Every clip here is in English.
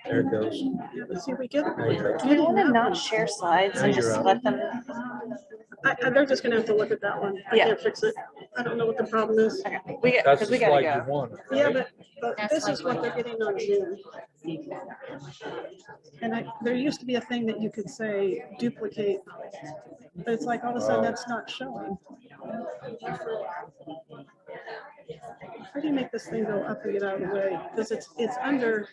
There it goes. Yeah, but see, we get. Now you're up. Do you want to not share slides Now and you're just up. let them? They're just gonna have to look at that one. I Yeah. can't fix it. I don't know what the problem is. Okay. That's Because the we gotta slide you go. want. Yeah, right? but this is what they're getting on Zoom. And there used to be a thing that you could say duplicate, but it's like all of a sudden that's not showing. How do you make this thing go up and get out of the way? Because it's under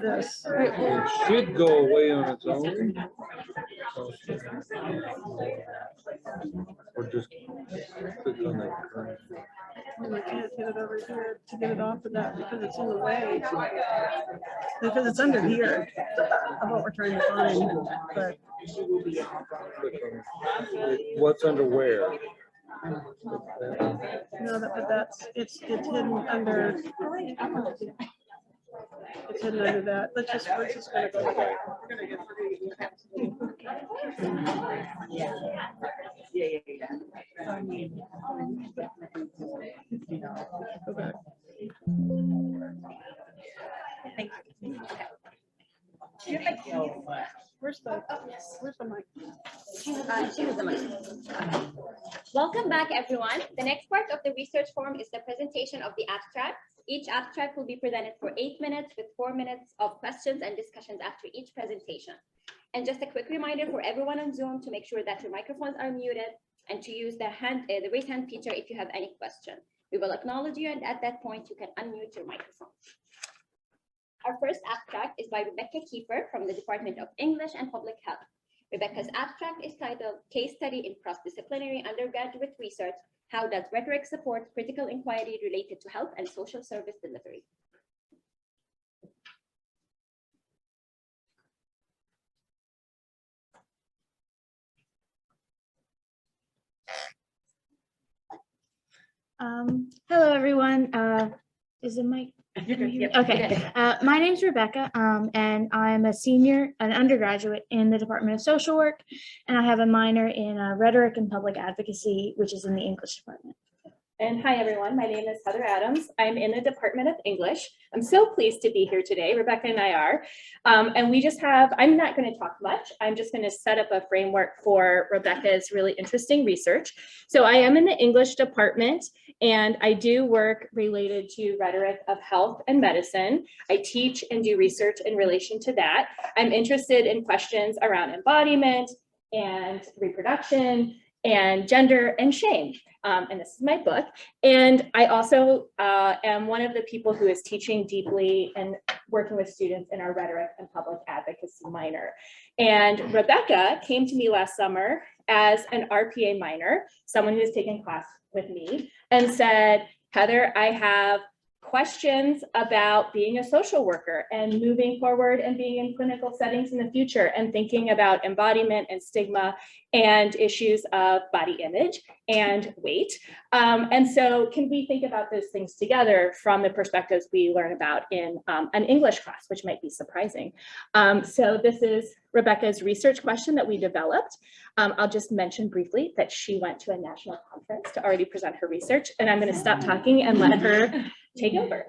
this. It should go away on its own. Or just click on that current. And I can't get it over here to get it off of that because it's in the way. Because it's under here of what we're trying to find. But Click on it. What's under where? no, but that's it's hidden under. It's hidden under that. We're just gonna go. We're gonna get. Go back. Thank you. Where's the mic? Welcome back, everyone. The next part of the research forum is the presentation of the abstract. Each abstract will be presented for 8 minutes with 4 minutes of questions and discussions after each presentation. And just a quick reminder for everyone on Zoom to make sure that your microphones are muted and to use the raise hand feature if you have any question. We will acknowledge you, and at that point, you can unmute your microphone. Our first abstract is by Rebecca Kiefer from the Department of English and Public Health. Rebecca's abstract is titled Case Study in Cross-Disciplinary Undergraduate Research, How Does Rhetoric Support Critical Inquiry Related to Health and Social Service Delivery? Hello, everyone. Is it Mike? Okay. My name is Rebecca, and I'm an undergraduate in the Department of Social Work, and I have a minor in Rhetoric and Public Advocacy, which is in the English department. And hi, everyone. My name is Heather Adams. I'm in the Department of English. I'm so pleased to be here today. Rebecca and I are. And we just I'm not going to talk much. I'm just going to set up a framework for Rebecca's really interesting research. So I am in the English department, and I do work related to rhetoric of health and medicine. I teach and do research in relation to that. I'm interested in questions around embodiment and reproduction and gender and shame. And this is my book. And I also am one of the people who is teaching deeply and working with students in our rhetoric and public advocacy minor. And Rebecca came to me last summer as an RPA minor, someone who has taken class with me, and said, Heather, I have questions about being a social worker and moving forward and being in clinical settings in the future and thinking about embodiment and stigma and issues of body image and weight. And so can we think about those things together from the perspectives we learn about in an English class, which might be surprising. So this is Rebecca's research question that we developed. I'll just mention briefly that she went to a national conference to already present her research, and I'm going to stop talking and let her take over.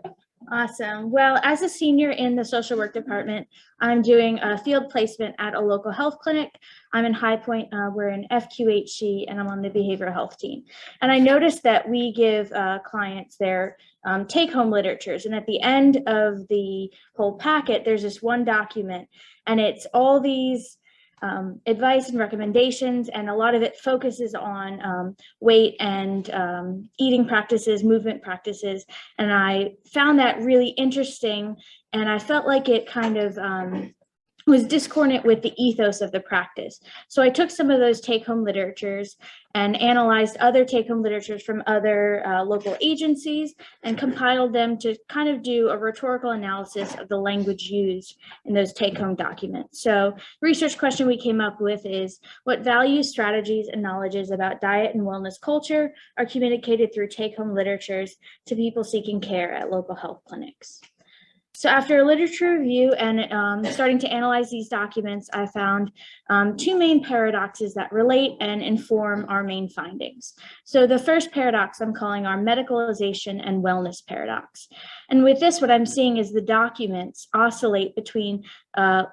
Awesome. Well, as a senior in the social work department, I'm doing a field placement at a local health clinic. I'm in High Point. We're in FQHC, and I'm on the behavioral health team. And I noticed that we give clients their take-home literatures. And at the end of the whole packet, there's this one document, and it's all these advice and recommendations, and a lot of it focuses on weight and eating practices, movement practices, and I found that really interesting, and I felt like it kind of was discordant with the ethos of the practice. So I took some of those take-home literatures and analyzed other take-home literatures from other local agencies and compiled them to kind of do a rhetorical analysis of the language used in those take-home documents. So the research question we came up with is, what values, strategies, and knowledges about diet and wellness culture are communicated through take-home literatures to people seeking care at local health clinics? So after a literature review and starting to analyze these documents, I found two main paradoxes that relate and inform our main findings. So the first paradox I'm calling our medicalization and wellness paradox. And with this, what I'm seeing is the documents oscillate between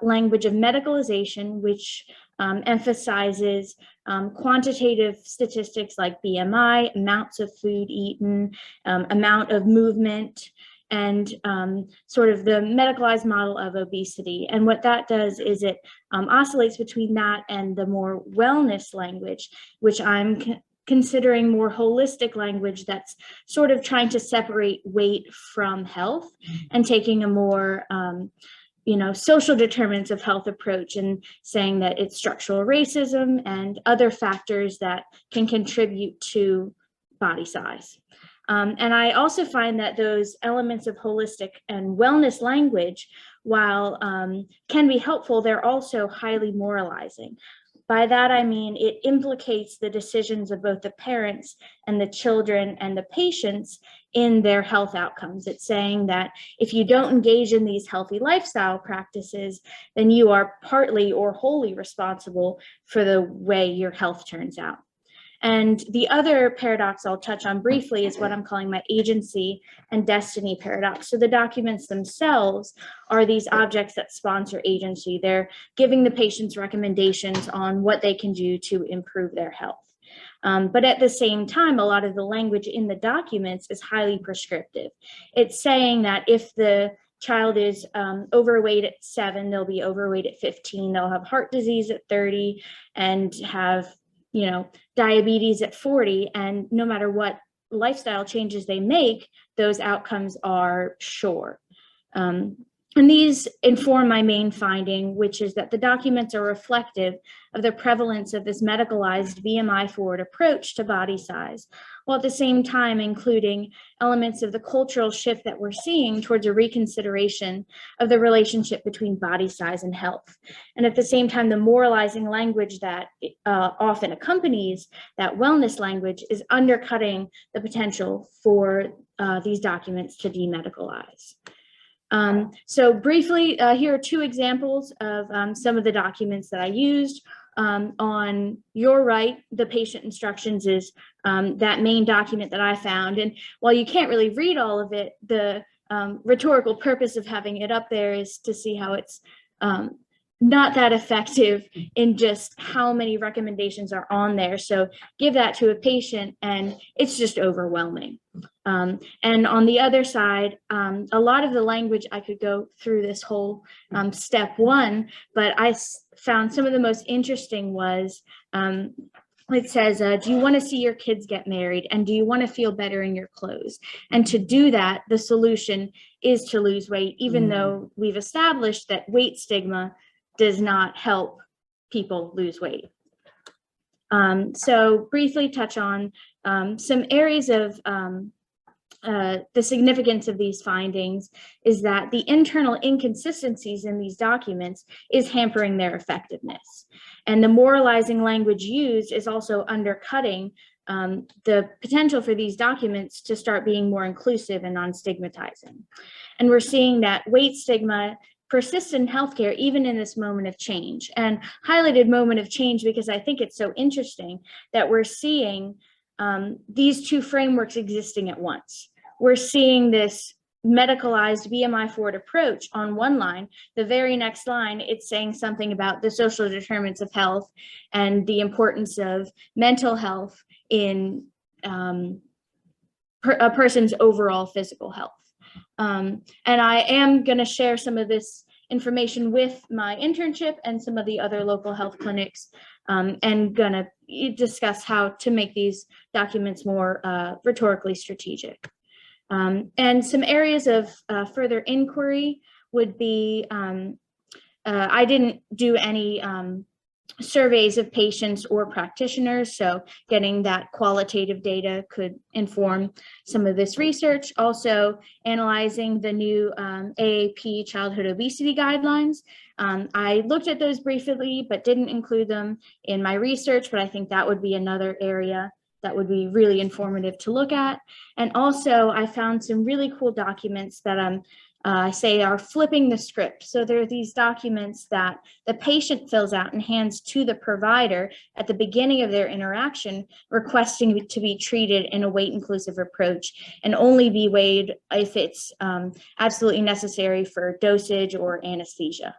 language of medicalization, which emphasizes quantitative statistics like BMI, amounts of food eaten, amount of movement, and sort of the medicalized model of obesity. And what that does is it oscillates between that and the more wellness language, which I'm considering more holistic language that's sort of trying to separate weight from health and taking a more social determinants of health approach and saying that it's structural racism and other factors that can contribute to body size. And I also find that those elements of holistic and wellness language, while can be helpful, they're also highly moralizing. By that, I mean, it implicates the decisions of both the parents and the children and the patients in their health outcomes. It's saying that if you don't engage in these healthy lifestyle practices, then you are partly or wholly responsible for the way your health turns out. And the other paradox I'll touch on briefly is what I'm calling my agency and destiny paradox. So the documents themselves are these objects that sponsor agency. They're giving the patients recommendations on what they can do to improve their health. But at the same time, a lot of the language in the documents is highly prescriptive. It's saying that if the child is overweight at 7, they'll be overweight at 15, they'll have heart disease at 30 and have diabetes at 40, and no matter what lifestyle changes they make, those outcomes are sure. And these inform my main finding, which is that the documents are reflective of the prevalence of this medicalized BMI forward approach to body size, while at the same time including elements of the cultural shift that we're seeing towards a reconsideration of the relationship between body size and health. And at the same time, the moralizing language that often accompanies that wellness language is undercutting the potential for these documents to demedicalize. So briefly, here are two examples of some of the documents that I used. On your right, the patient instructions is that main document that I found. And while you can't really read all of it, the rhetorical purpose of having it up there is to see how it's not that effective in just how many recommendations are on there. So give that to a patient and it's just overwhelming. And on the other side, a lot of the language, I could go through this whole step one, but I found some of the most interesting was, it says, do you want to see your kids get married? And do you want to feel better in your clothes? And to do that, the solution is to lose weight, even though we've established that weight stigma does not help people lose weight. So briefly touch on some areas of the significance of these findings is that the internal inconsistencies in these documents is hampering their effectiveness. And the moralizing language used is also undercutting the potential for these documents to start being more inclusive and non-stigmatizing. And we're seeing that weight stigma persists in healthcare, even in this moment of change, and highlighted moment of change because I think it's so interesting that we're seeing these two frameworks existing at once. We're seeing this medicalized BMI forward approach on one line. The very next line, it's saying something about the social determinants of health and the importance of mental health in a person's overall physical health. And I am going to share some of this information with my internship and some of the other local health clinics, and going to discuss how to make these documents more rhetorically strategic. And some areas of further inquiry would be, I didn't do any surveys of patients or practitioners, so getting that qualitative data could inform some of this research. Also analyzing the new AAP childhood obesity guidelines. I looked at those briefly, but didn't include them in my research, but I think that would be another area that would be really informative to look at. And also I found some really cool documents that I'm say are flipping the script. So there are these documents that the patient fills out and hands to the provider at the beginning of their interaction, requesting to be treated in a weight-inclusive approach and only be weighed if it's absolutely necessary for dosage or anesthesia.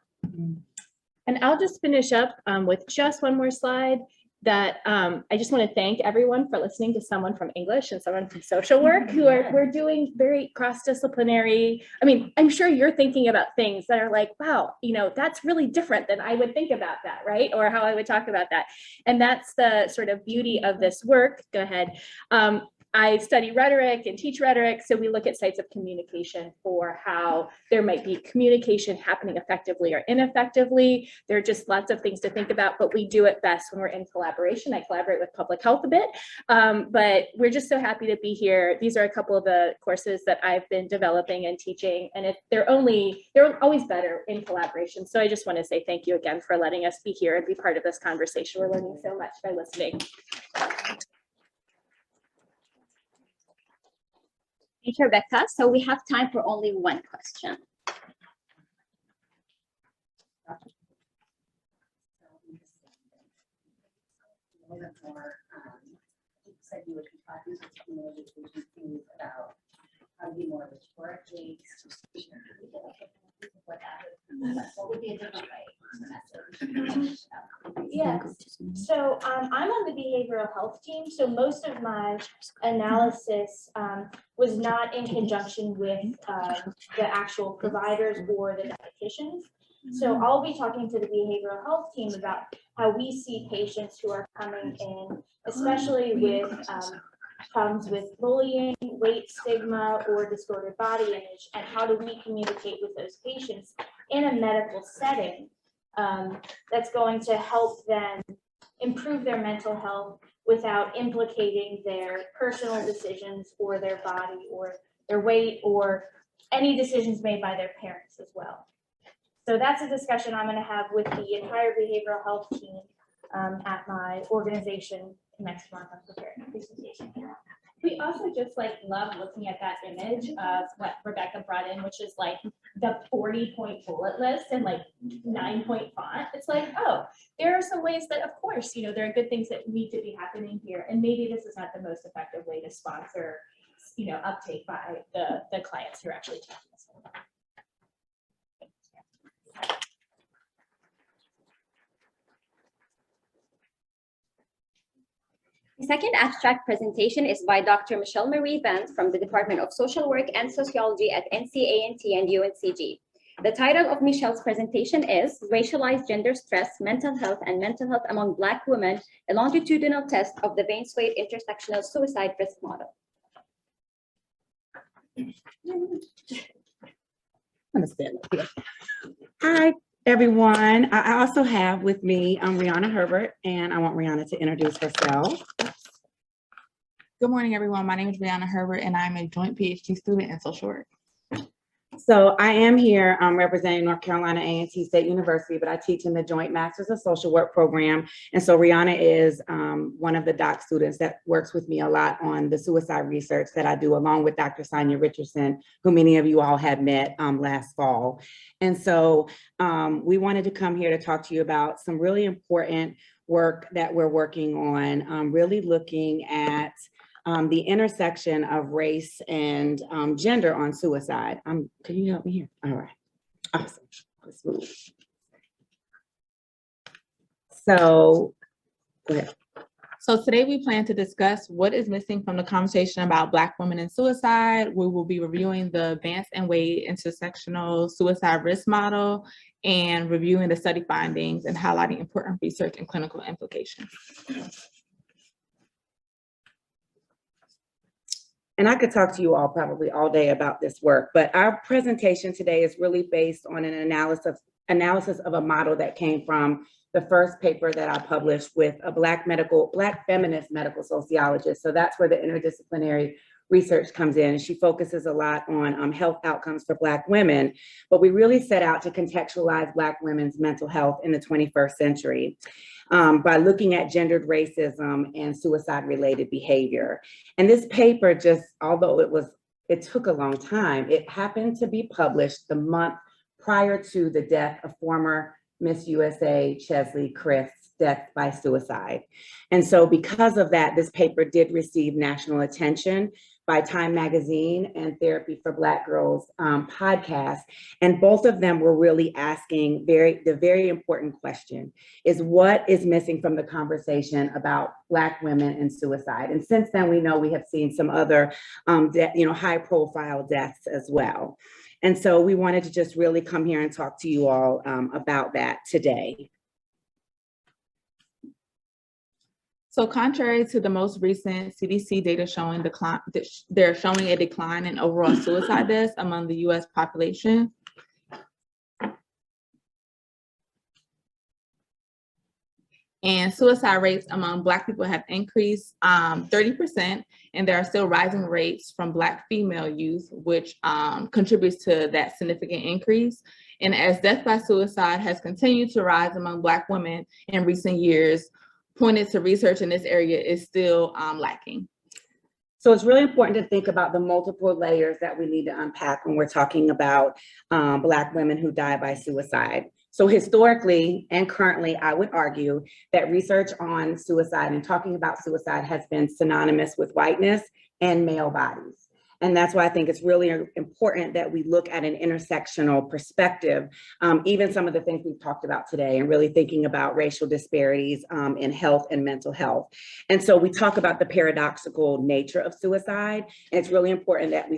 And I'll just finish up with just one more slide that I just want to thank everyone for listening to someone from English and someone from social work who we're doing very cross-disciplinary. I mean, I'm sure you're thinking about things that are like, wow, you know, that's really different than I would think about that, right? Or how I would talk about that. And that's the sort of beauty of this work. Go ahead. I study rhetoric and teach rhetoric, so we look at sites of communication for how there might be communication happening effectively or ineffectively. There are just lots of things to think about, but we do it best when we're in collaboration. I collaborate with public health a bit, but we're just so happy to be here. These are a couple of the courses that I've been developing and teaching, and they're always better in collaboration. So I just want to say thank you again for letting us be here and be part of this conversation. We're learning so much by listening. Thank you, Rebecca. So we have time for only one question. Said you would be talking to community agencies about how to be more rhetorically what would be a different way? Yes. So I'm on the behavioral health team. So most of my analysis was not in conjunction with the actual providers or the dietitians. So I'll be talking to the behavioral health team about how we see patients who are coming in, especially with problems with bullying, weight stigma, or distorted body image, and how do we communicate with those patients in a medical setting that's going to help them improve their mental health without implicating their personal decisions or their body or their weight or any decisions made by their parents as well. So that's a discussion I'm going to have with the entire behavioral health team at my organization next month. I'm preparing a presentation here. We also just love looking at that image of what Rebecca brought in, which is like the 40-point bullet list and 9-point font. It's like, oh, there are some ways that, of course, there are good things that need to be happening here. And maybe this is not the most effective way to sponsor, uptake by the clients who are actually taking this. The second abstract presentation is by Dr. Michelle Marie Vance from the Department of Social Work and Sociology at NCANT and UNCG. The title of Michelle's presentation is Racialized Gender Stress, Mental Health and Mental Health Among Black Women, a longitudinal test of the Vance-Wade Intersectional Suicide Risk Model. I'm gonna stand up here. Hi, everyone. I also have with me Rihanna Herbert, and I want Rihanna to introduce herself. Good morning, everyone. My name is Rihanna Herbert, and I'm a joint PhD student in social work. So I am here representing North Carolina A&T State University, but I teach in the Joint Masters of Social Work program. And so Rihanna is one of the doc students that works with me a lot on the suicide research that I do, along with Dr. Sonia Richardson, who many of you all had met last fall. And so we wanted to come here to talk to you about some really important work that we're working on, really looking at the intersection of race and gender on suicide. Can you help me here? All right, awesome. Let's move. So, go ahead. So today we plan to discuss what is missing from the conversation about Black women and suicide. We will be reviewing the Vance and Wade intersectional suicide risk model and reviewing the study findings and highlighting important research and clinical implications. And I could talk to you all probably all day about this work, but our presentation today is really based on an analysis of a model that came from the first paper that I published with a Black feminist medical sociologist. So that's where the interdisciplinary research comes in. And she focuses a lot on health outcomes for Black women, but we really set out to contextualize Black women's mental health in the 21st century. By looking at gendered racism and suicide-related behavior. And this paper, just although it was it took a long time. It happened to be published the month prior to the death of former Miss USA Chesley Christ's death by suicide. And so because of that, this paper did receive national attention by Time Magazine and Therapy for Black Girls podcast. And both of them were really asking the very important question is, what is missing from the conversation about Black women and suicide? And since then, we know we have seen some other high profile deaths as well. And so we wanted to just really come here and talk to you all about that today. So contrary to the most recent CDC data showing they're showing a decline in overall suicide deaths among the US population. And suicide rates among Black people have increased 30%, and there are still rising rates from Black female youth, which contributes to that significant increase. And as death by suicide has continued to rise among Black women in recent years, pointed to research in this area is still lacking. So it's really important to think about the multiple layers that we need to unpack when we're talking about Black women who die by suicide. So historically and currently, I would argue that research on suicide and talking about suicide has been synonymous with whiteness and male bodies. And that's why I think it's really important that we look at an intersectional perspective, even some of the things we've talked about today, and really thinking about racial disparities in health and mental health. And so we talk about the paradoxical nature of suicide. And it's really important that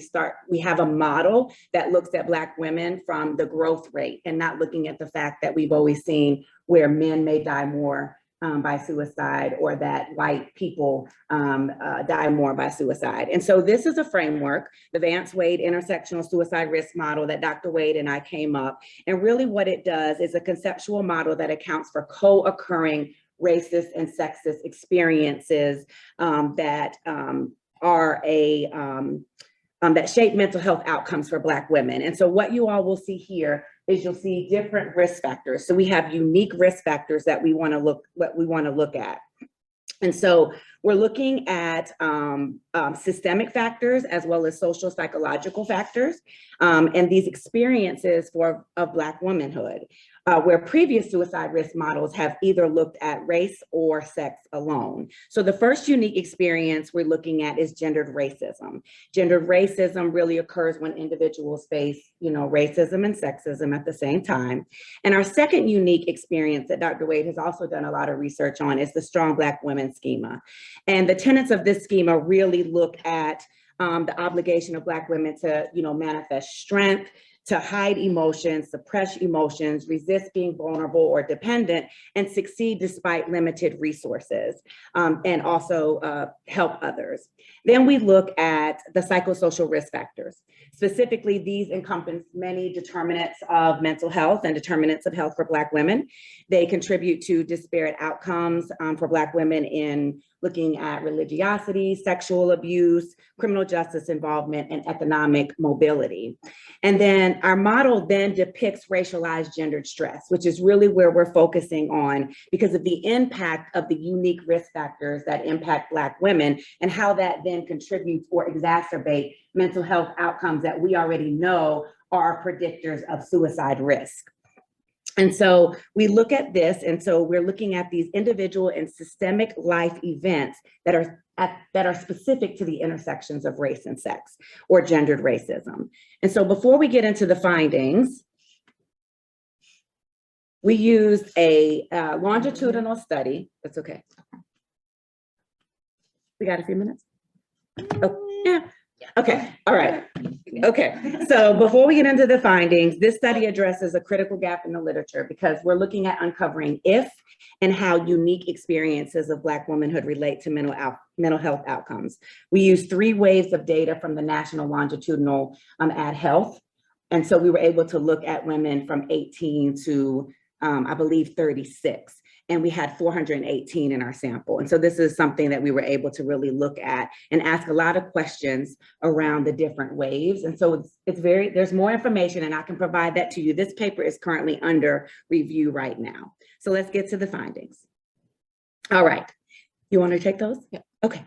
we have a model that looks at Black women from the growth rate and not looking at the fact that we've always seen where men may die more by suicide, or that white people die more by suicide. And so this is a framework, the Vance-Wade Intersectional Suicide Risk Model that Dr. Wade and I came up. And really what it does is a conceptual model that accounts for co-occurring racist and sexist experiences that that shape mental health outcomes for Black women. And so what you all will see here is you'll see different risk factors. So we have unique risk factors that we want to look at. And so we're looking at systemic factors as well as social psychological factors and these experiences of Black womanhood, where previous suicide risk models have either looked at race or sex alone. So the first unique experience we're looking at is gendered racism. Gendered racism really occurs when individuals face, racism and sexism at the same time. And our second unique experience that Dr. Wade has also done a lot of research on is the Strong Black Women schema. And the tenets of this schema really look at the obligation of Black women to, manifest strength, to hide emotions, suppress emotions, resist being vulnerable or dependent, and succeed despite limited resources, and also help others. Then we look at the psychosocial risk factors. Specifically, these encompass many determinants of mental health and determinants of health for Black women. They contribute to disparate outcomes for Black women in looking at religiosity, sexual abuse, criminal justice involvement, and economic mobility. And then our model then depicts racialized gendered stress, which is really where we're focusing on because of the impact of the unique risk factors that impact Black women and how that then contributes or exacerbate mental health outcomes that we already know are predictors of suicide risk. And so we look at this, and so we're looking at these individual and systemic life events that are specific to the intersections of race and sex or gendered racism. And so before we get into the findings, we used a longitudinal study. That's okay. We got a few minutes? Oh, yeah. Okay, all right. Okay, so before we get into the findings, this study addresses a critical gap in the literature because we're looking at uncovering if and how unique experiences of Black womanhood relate to mental health outcomes. We used 3 waves of data from the National Longitudinal Ad Health. And so we were able to look at women from 18 to, I believe, 36. And we had 418 in our sample. And so this is something that we were able to really look at and ask a lot of questions around the different waves. And so there's more information and I can provide that to you. This paper is currently under review right now. So let's get to the findings. All right, you want to take those? Yeah. Okay.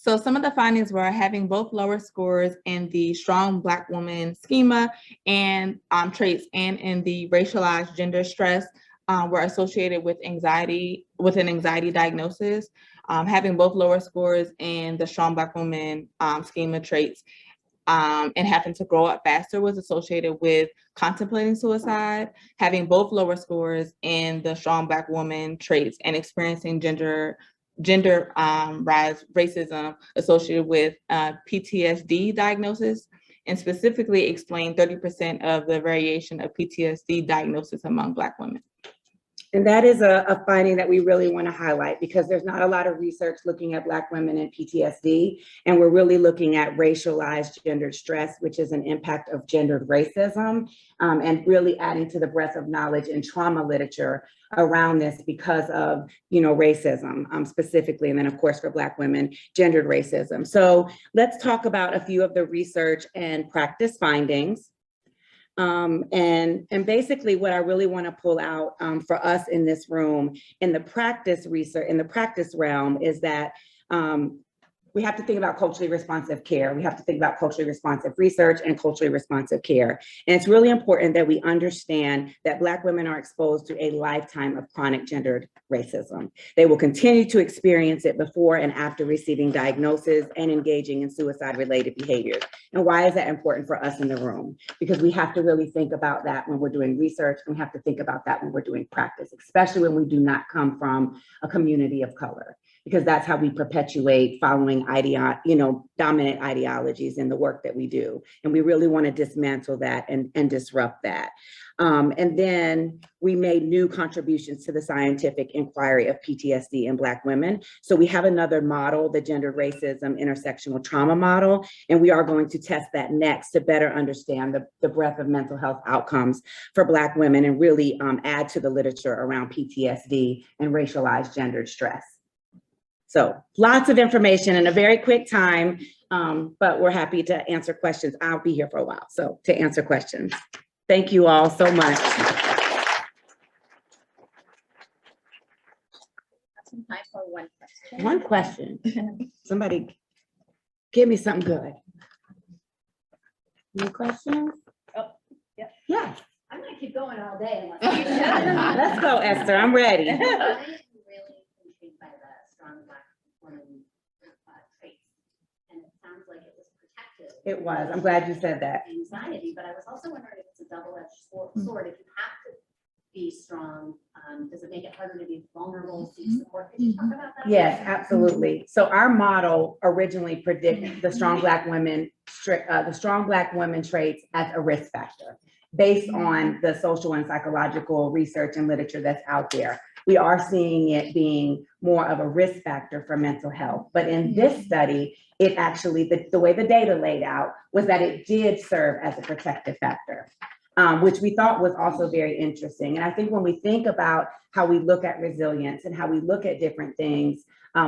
So some of the findings were having both lower scores in the strong Black woman schema and traits and in the racialized gender stress were associated with anxiety, with an anxiety diagnosis. Having both lower scores in the strong Black woman schema traits and having to grow up faster was associated with contemplating suicide. Having both lower scores in the strong Black woman traits and experiencing gender racism associated with PTSD diagnosis, and specifically explain 30% of the variation of PTSD diagnosis among Black women. And that is a finding that we really want to highlight because there's not a lot of research looking at Black women and PTSD. And we're really looking at racialized gendered stress, which is an impact of gendered racism, and really adding to the breadth of knowledge and trauma literature around this because of, racism specifically. And then of course for Black women, gendered racism. So let's talk about a few of the research and practice findings. And basically what I really want to pull out for us in this room in the practice research, in the practice realm is that we have to think about culturally responsive care. We have to think about culturally responsive research and culturally responsive care. And it's really important that we understand that Black women are exposed to a lifetime of chronic gendered racism. They will continue to experience it before and after receiving diagnosis and engaging in suicide-related behaviors. And why is that important for us in the room? Because we have to really think about that when we're doing research, and we have to think about that when we're doing practice, especially when we do not come from a community of color, because that's how we perpetuate following dominant ideologies in the work that we do. And we really want to dismantle that and disrupt that. And then we made new contributions to the scientific inquiry of PTSD in Black women. So we have another model, the gendered racism intersectional trauma model, and we are going to test that next to better understand the breadth of mental health outcomes for Black women and really add to the literature around PTSD and racialized gendered stress. So lots of information in a very quick time, but we're happy to answer questions. I'll be here for a while, so to answer questions. Thank you all so much. Some time for one question. One question. Somebody give me something good. Any questions? Oh, yeah. Yeah. I'm gonna keep going all day. Let's go, Esther. I'm ready. I am really intrigued by the strong Black woman traits. And it sounds like it was protective. It was. I'm glad you said that. Anxiety, but I was also wondering if it's a double-edged sword. If you have to be strong, does it make it harder to be vulnerable, seek support? Could you talk about that? Yes, absolutely. So our model originally predicted the strong Black women traits as a risk factor based on the social and psychological research and literature that's out there. We are seeing it being more of a risk factor for mental health. But in this study, it actually, the way the data laid out was that it did serve as a protective factor, which we thought was also very interesting. And I think when we think about how we look at resilience and how we look at different things,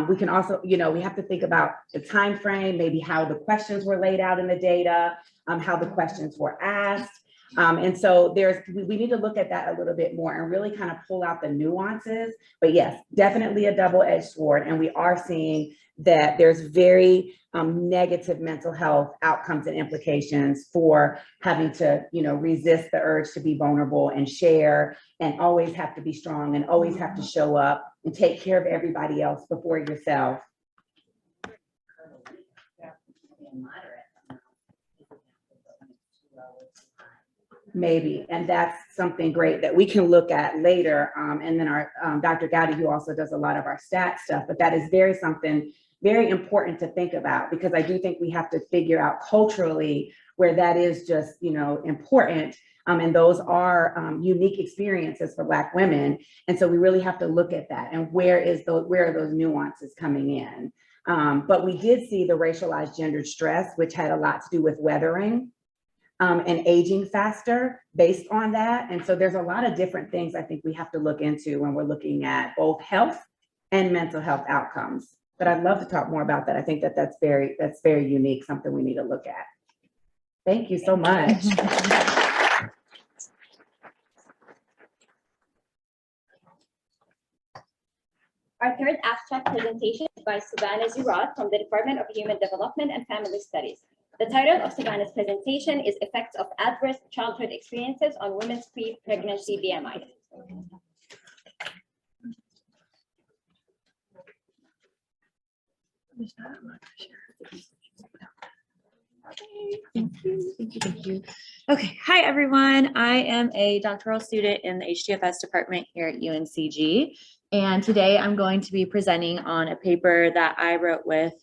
we can also, we have to think about the time frame, maybe how the questions were laid out in the data, how the questions were asked. And so we need to look at that a little bit more and really kind of pull out the nuances. But yes, definitely a double-edged sword. And we are seeing that there's very negative mental health outcomes and implications for having to, resist the urge to be vulnerable and share and always have to be strong and always have to show up and take care of everybody else before yourself. Maybe, and that's something great that we can look at later. And then our Dr. Gowdy, who also does a lot of our stat stuff, but that is something very important to think about, because I do think we have to figure out culturally where that is just, important. And those are unique experiences for Black women. And so we really have to look at that and where are those nuances coming in. But we did see the racialized gendered stress, which had a lot to do with weathering. And aging faster based on that. And so there's a lot of different things I think we have to look into when we're looking at both health and mental health outcomes. But I'd love to talk more about that. I think that's very unique, something we need to look at. Thank you so much. Our third abstract presentation by Savannah Zurat from the Department of Human Development and Family Studies. The title of Savannah's presentation is Effects of Adverse Childhood Experiences on Women's Pre-Pregnancy BMI. Thank you. Okay, hi everyone. I am a doctoral student in the HDFS department here at UNCG. And today I'm going to be presenting on a paper that I wrote with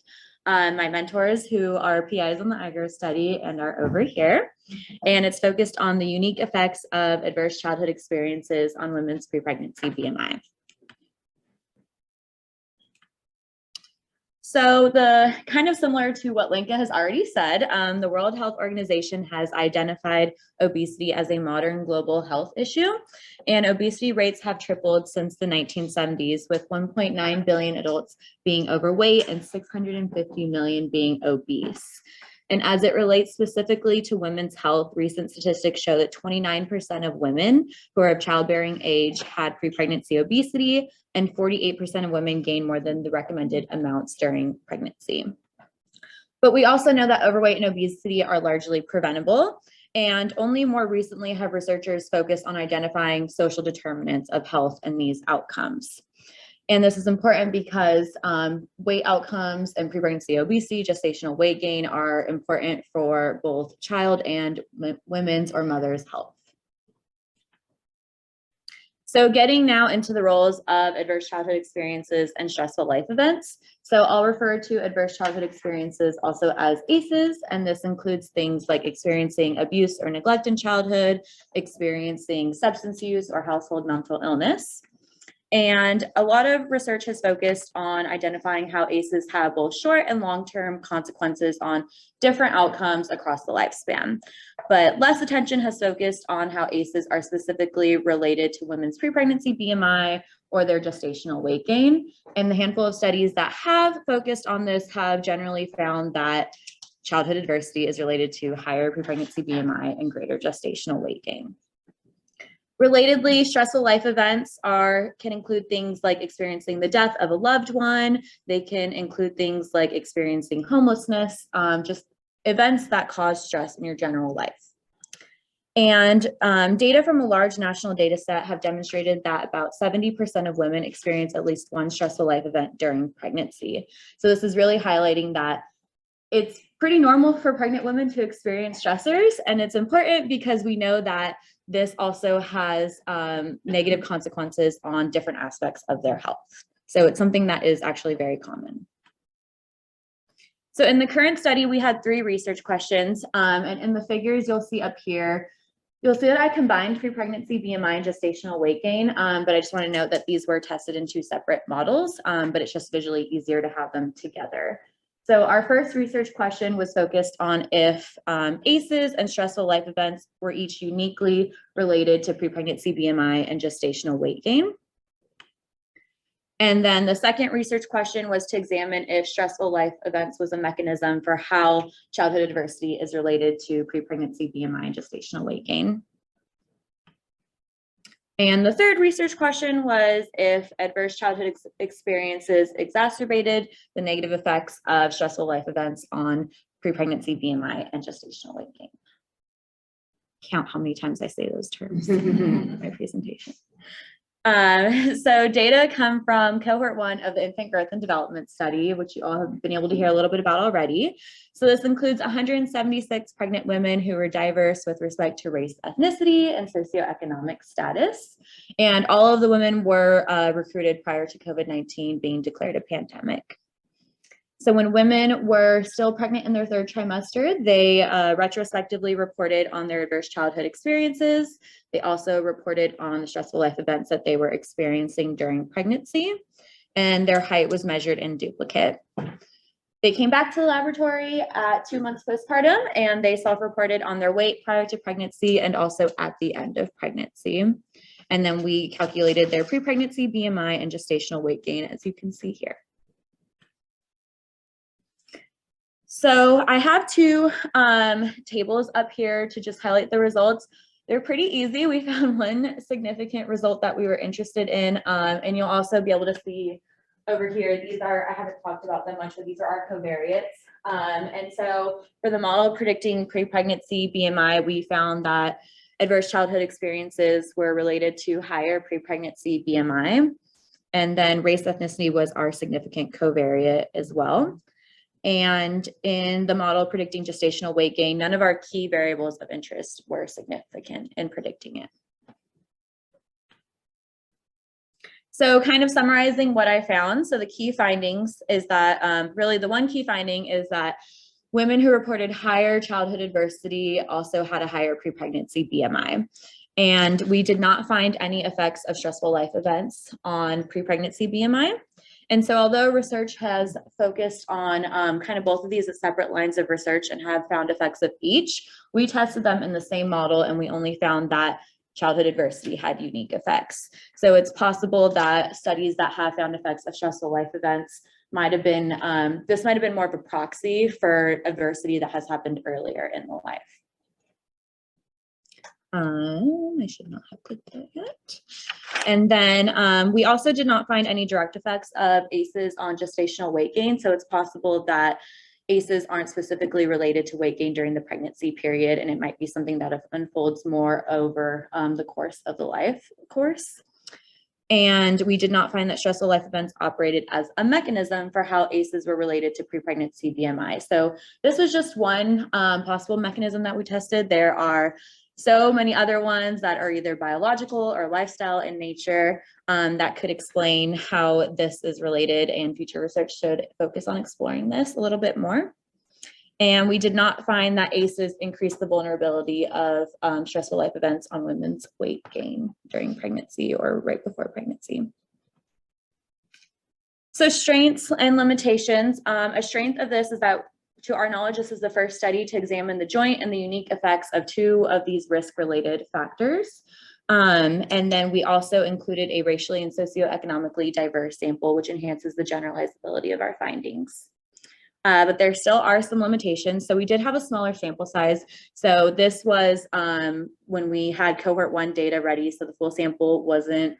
my mentors who are PIs on the IGRO study and are over here. And it's focused on the unique effects of adverse childhood experiences on women's pre-pregnancy BMI. So the kind of similar to what Linka has already said, the World Health Organization has identified obesity as a modern global health issue, and obesity rates have tripled since the 1970s, with 1.9 billion adults being overweight and 650 million being obese. And as it relates specifically to women's health, recent statistics show that 29% of women who are of childbearing age had pre-pregnancy obesity, and 48% of women gain more than the recommended amounts during pregnancy. But we also know that overweight and obesity are largely preventable, and only more recently have researchers focused on identifying social determinants of health and these outcomes. And this is important because weight outcomes and pre-pregnancy obesity, gestational weight gain are important for both child and women's or mother's health. So getting now into the roles of adverse childhood experiences and stressful life events. So I'll refer to adverse childhood experiences also as ACEs, and this includes things like experiencing abuse or neglect in childhood, experiencing substance use or household mental illness. And a lot of research has focused on identifying how ACEs have both short and long-term consequences on different outcomes across the lifespan. But less attention has focused on how ACEs are specifically related to women's pre-pregnancy BMI or their gestational weight gain. And the handful of studies that have focused on this have generally found that childhood adversity is related to higher pre-pregnancy BMI and greater gestational weight gain. Relatedly, stressful life events can include things like experiencing the death of a loved one. They can include things like experiencing homelessness, just events that cause stress in your general life. And data from a large national data set have demonstrated that about 70% of women experience at least one stressful life event during pregnancy. So this is really highlighting that it's pretty normal for pregnant women to experience stressors, and it's important because we know that this also has negative consequences on different aspects of their health. So it's something that is actually very common. So in the current study, we had 3 research questions, and in the figures you'll see up here, you'll see that I combined pre-pregnancy BMI and gestational weight gain, but I just want to note that these were tested in 2 separate models, but it's just visually easier to have them together. So our first research question was focused on if ACEs and stressful life events were each uniquely related to pre-pregnancy BMI and gestational weight gain. And then the second research question was to examine if stressful life events was a mechanism for how childhood adversity is related to pre-pregnancy BMI and gestational weight gain. And the third research question was if adverse childhood experiences exacerbated the negative effects of stressful life events on pre-pregnancy BMI and gestational weight gain. Count how many times I say those terms in my presentation. So data come from cohort 1 of the Infant Growth and Development Study, which you all have been able to hear a little bit about already. So this includes 176 pregnant women who were diverse with respect to race, ethnicity, and socioeconomic status. And all of the women were recruited prior to COVID-19 being declared a pandemic. So when women were still pregnant in their 3rd trimester, they retrospectively reported on their adverse childhood experiences. They also reported on the stressful life events that they were experiencing during pregnancy, and their height was measured in duplicate. They came back to the laboratory at 2 months postpartum, and they self-reported on their weight prior to pregnancy and also at the end of pregnancy. And then we calculated their pre-pregnancy BMI and gestational weight gain, as you can see here. So I have 2 tables up here to just highlight the results. They're pretty easy. We found one significant result that we were interested in, and you'll also be able to see over here, these are, I haven't talked about them much, but these are our covariates. And so for the model predicting pre-pregnancy BMI, we found that adverse childhood experiences were related to higher pre-pregnancy BMI. And then race ethnicity was our significant covariate as well. And in the model predicting gestational weight gain, none of our key variables of interest were significant in predicting it. So kind of summarizing what I found. So the key findings is that really the one key finding is that women who reported higher childhood adversity also had a higher pre-pregnancy BMI. And we did not find any effects of stressful life events on pre-pregnancy BMI. And so although research has focused on kind of both of these as separate lines of research and have found effects of each, we tested them in the same model and we only found that childhood adversity had unique effects. So it's possible that studies that have found effects of stressful life events might have been, this might have been more of a proxy for adversity that has happened earlier in the life. I should not have clicked that yet. And then we also did not find any direct effects of ACEs on gestational weight gain. So it's possible that ACEs aren't specifically related to weight gain during the pregnancy period, and it might be something that unfolds more over the course of the life course. And we did not find that stressful life events operated as a mechanism for how ACEs were related to pre-pregnancy BMI. So this was just one possible mechanism that we tested. There are so many other ones that are either biological or lifestyle in nature that could explain how this is related, and future research should focus on exploring this a little bit more. And we did not find that ACEs increase the vulnerability of stressful life events on women's weight gain during pregnancy or right before pregnancy. So strengths and limitations. A strength of this is that, to our knowledge, this is the first study to examine the joint and the unique effects of 2 of these risk-related factors. And then we also included a racially and socioeconomically diverse sample, which enhances the generalizability of our findings. But there still are some limitations. So we did have a smaller sample size. So this was when we had cohort 1 data ready, so the full sample wasn't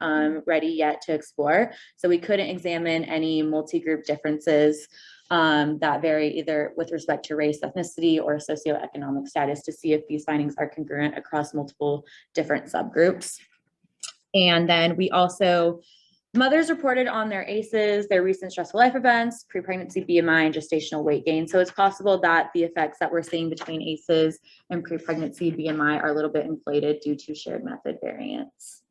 ready yet to explore. So we couldn't examine any multi-group differences that vary either with respect to race, ethnicity, or socioeconomic status to see if these findings are congruent across multiple different subgroups. And then we also, mothers reported on their ACEs, their recent stressful life events, pre-pregnancy BMI, and gestational weight gain. So it's possible that the effects that we're seeing between ACEs and pre-pregnancy BMI are a little bit inflated due to shared method variance.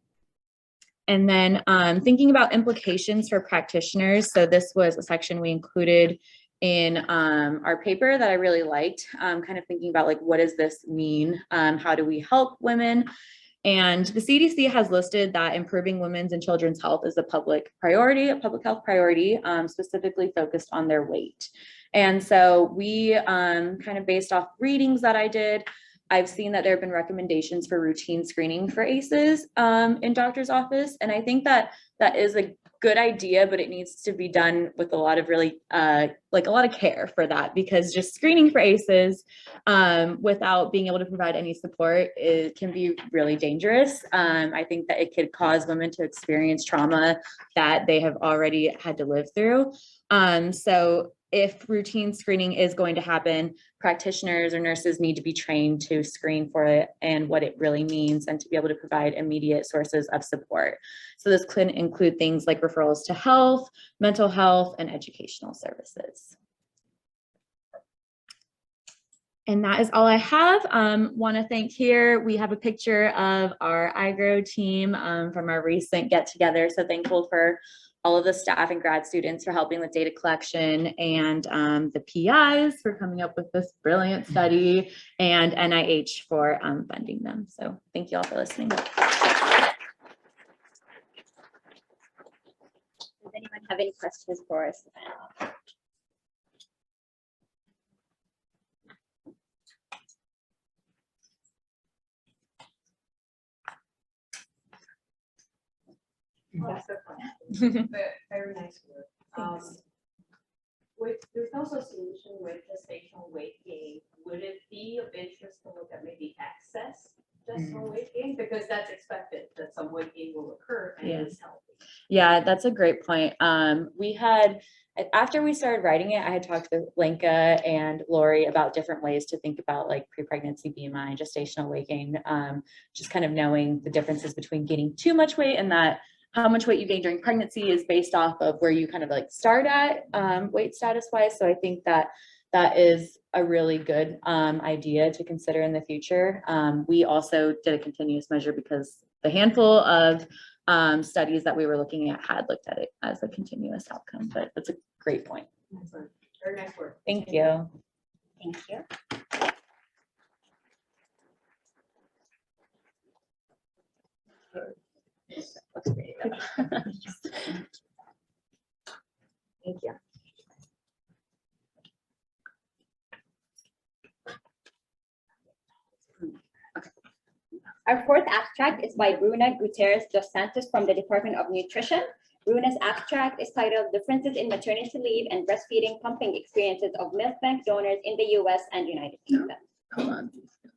And then thinking about implications for practitioners. So this was a section we included in our paper that I really liked, kind of thinking about like, what does this mean? How do we help women? And the CDC has listed that improving women's and children's health is a public priority, a public health priority, specifically focused on their weight. And so we kind of based off readings that I did, I've seen that there have been recommendations for routine screening for ACEs in doctor's office. And I think that that is a good idea, but it needs to be done with a lot of really, like a lot of care for that, because just screening for ACEs without being able to provide any support, it can be really dangerous. I think that it could cause women to experience trauma that they have already had to live through. So if routine screening is going to happen, practitioners or nurses need to be trained to screen for it and what it really means, and to be able to provide immediate sources of support. So this could include things like referrals to health, mental health, and educational services. And that is all I have. Want to thank here, we have a picture of our iGrow team from our recent get together. So thankful for all of the staff and grad students for helping with data collection, and the PIs for coming up with this brilliant study, and NIH for funding them. So thank you all for listening. Does anyone have any questions for us? Very nice work. There's also a solution with gestational weight gain. Would it be of interest to look at maybe access gestational weight gain? Because that's expected that some weight gain will occur and it's healthy. Yeah, that's a great point. We had, after we started writing it, I had talked with Lenka and Lori about different ways to think about like pre-pregnancy BMI and gestational weight gain, just kind of knowing the differences between gaining too much weight and that how much weight you gain during pregnancy is based off of where you kind of like start at weight status wise. So I think that that is a really good idea to consider in the future. We also did a continuous measure because the handful of studies that we were looking at had looked at it as a continuous outcome, but that's a great point. Excellent. Very nice work. Thank you. Thank you. Thank you. Our fourth abstract is by Bruna Gutierrez dos Santos from the Department of Nutrition. Bruna's abstract is titled Differences in Maternity Leave and Breastfeeding Pumping Experiences of Milk Bank Donors in the US and United Kingdom. Hold on.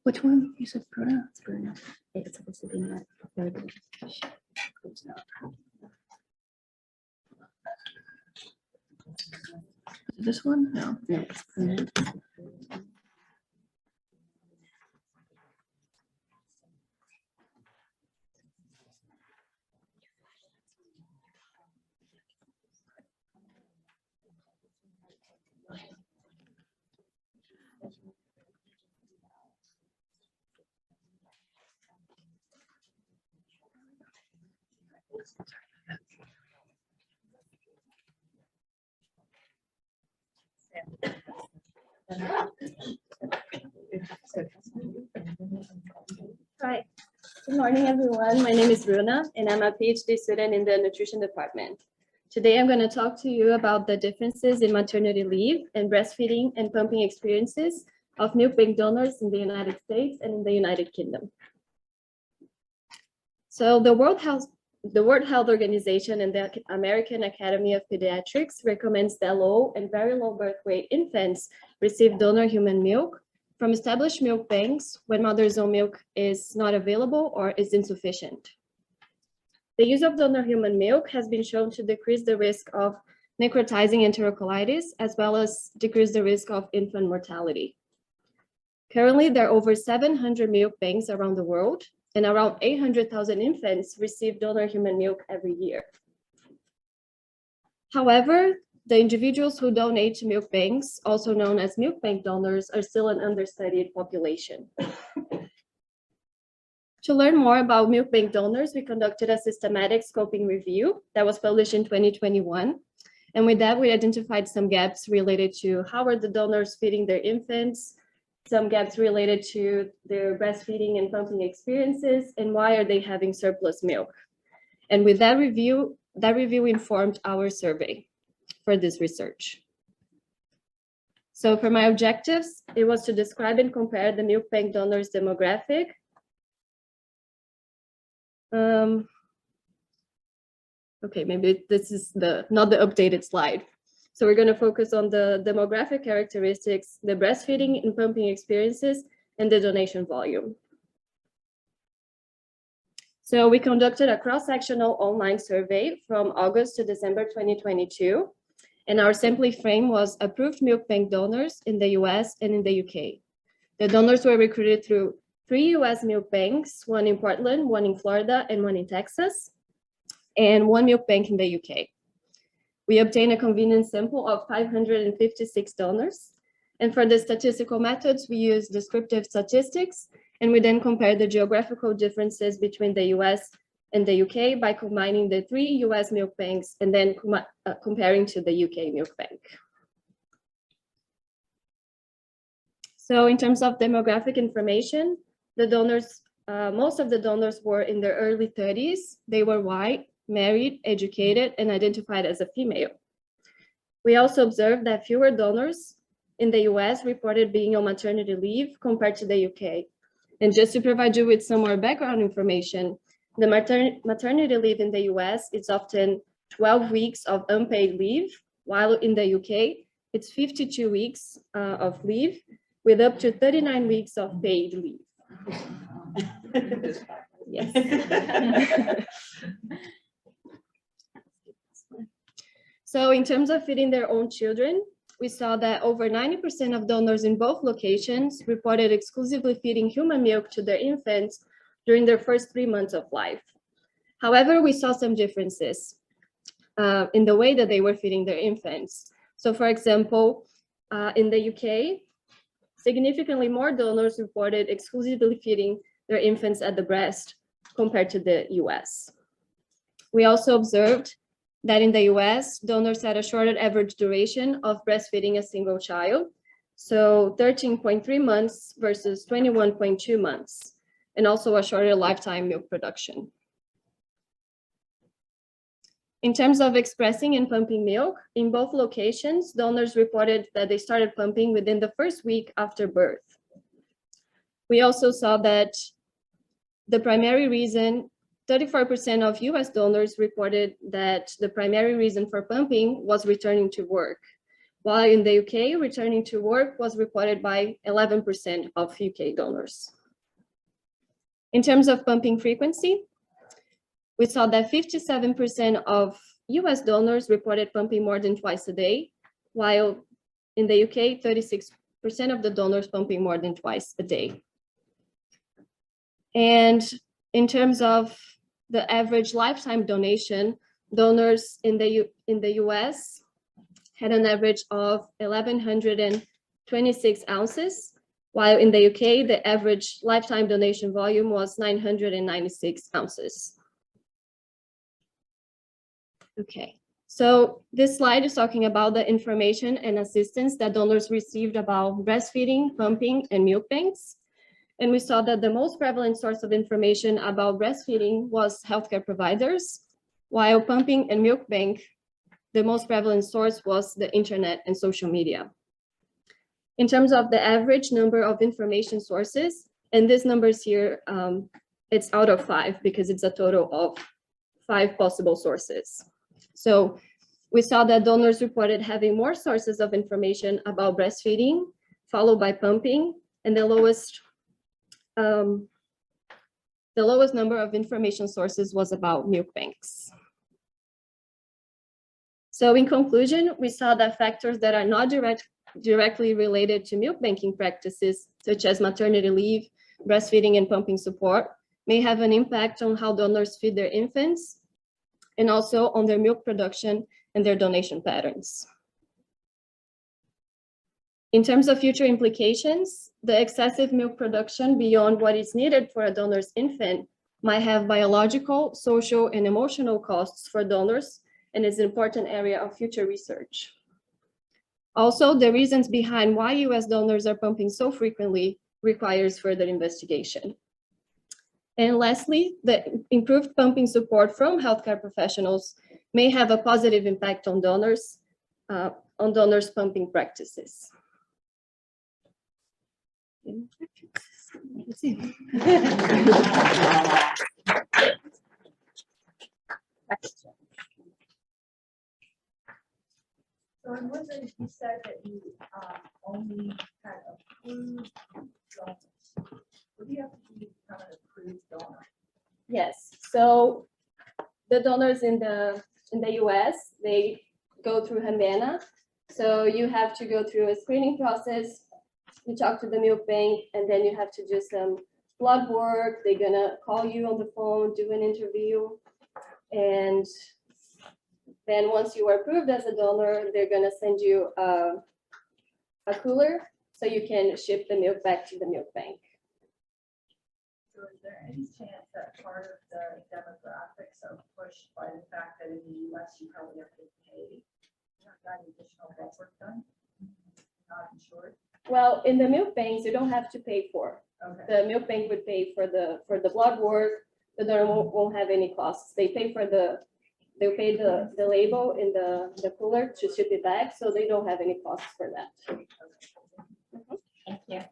Which one? You said Bruna? It's Bruna. It's supposed to be that. This one? No. No, it's Bruna. Hi, good morning, everyone. My name is Bruna, and I'm a PhD student in the nutrition department. Today, I'm going to talk to you about the differences in maternity leave and breastfeeding and pumping experiences of milk bank donors in the United States and in the United Kingdom. So the World Health Organization and the American Academy of Pediatrics recommends that low and very low birth weight infants receive donor human milk from established milk banks when mother's own milk is not available or is insufficient. The use of donor human milk has been shown to decrease the risk of necrotizing enterocolitis, as well as decrease the risk of infant mortality. Currently, there are over 700 milk banks around the world, and around 800,000 infants receive donor human milk every year. However, the individuals who donate to milk banks, also known as milk bank donors, are still an understudied population. To learn more about milk bank donors, we conducted a systematic scoping review that was published in 2021. And with that, we identified some gaps related to how are the donors feeding their infants, some gaps related to their breastfeeding and pumping experiences, and why are they having surplus milk. And with that review informed our survey for this research. So for my objectives, it was to describe and compare the milk bank donors' demographic. Okay, maybe this is not the updated slide. So we're going to focus on the demographic characteristics, the breastfeeding and pumping experiences, and the donation volume. So we conducted a cross-sectional online survey from August to December 2022, and our sampling frame was approved milk bank donors in the US and in the UK. The donors were recruited through 3 US milk banks, one in Portland, one in Florida, and one in Texas, and 1 milk bank in the UK. We obtained a convenience sample of 556 donors. And for the statistical methods, we use descriptive statistics, and we then compare the geographical differences between the US and the UK by combining the 3 US milk banks and then comparing to the UK milk bank. So in terms of demographic information, the donors, most of the donors were in their early 30s. They were white, married, educated, and identified as a female. We also observed that fewer donors in the US reported being on maternity leave compared to the UK. And just to provide you with some more background information, the maternity leave in the US is often 12 weeks of unpaid leave, while in the UK, it's 52 weeks of leave with up to 39 weeks of paid leave. Yes. So in terms of feeding their own children, we saw that over 90% of donors in both locations reported exclusively feeding human milk to their infants during their first 3 months of life. However, we saw some differences in the way that they were feeding their infants. So for example, in the UK, significantly more donors reported exclusively feeding their infants at the breast compared to the US. We also observed that in the US, donors had a shorter average duration of breastfeeding a single child, so 13.3 months versus 21.2 months, and also a shorter lifetime milk production. In terms of expressing and pumping milk, in both locations, donors reported that they started pumping within the first week after birth. We also saw that the primary reason, 34% of US donors reported that the primary reason for pumping was returning to work, while in the UK, returning to work was reported by 11% of UK donors. In terms of pumping frequency, we saw that 57% of US donors reported pumping more than twice a day, while in the UK, 36% of the donors pumping more than twice a day. And in terms of the average lifetime donation, donors in the US had an average of 1,126 ounces, while in the UK, the average lifetime donation volume was 996 ounces. Okay, so this slide is talking about the information and assistance that donors received about breastfeeding, pumping, and milk banks. And we saw that the most prevalent source of information about breastfeeding was healthcare providers, while pumping and milk bank, the most prevalent source was the internet and social media. In terms of the average number of information sources, and this numbers here, it's out of 5 because it's a total of 5 possible sources. So we saw that donors reported having more sources of information about breastfeeding, followed by pumping, and the lowest number of information sources was about milk banks. So in conclusion, we saw that factors that are not directly related to milk banking practices, such as maternity leave, breastfeeding, and pumping support, may have an impact on how donors feed their infants, and also on their milk production and their donation patterns. In terms of future implications, the excessive milk production beyond what is needed for a donor's infant might have biological, social, and emotional costs for donors, and is an important area of future research. Also, the reasons behind why US donors are pumping so frequently requires further investigation. And lastly, the improved pumping support from healthcare professionals may have a positive impact on donors' pumping practices. So I'm wondering if you said that you only had approved donors. What do you have to do to become an approved donor? Yes, so the donors in the US, they go through Humana. So you have to go through a screening process. You talk to the milk bank, and then you have to do some blood work. They're gonna call you on the phone, do an interview. And then once you are approved as a donor, they're gonna send you a cooler so you can ship the milk back to the milk bank. So is there any chance that part of the demographics are pushed by the fact that in the US you probably have to pay? You have got additional blood work done? Not insured? Well, in the milk banks, you don't have to pay for. Okay. The milk bank would pay for the blood work. The donor won't have any costs. They pay they'll pay the label in the cooler to ship it back, so they don't have any costs for that. Thank you.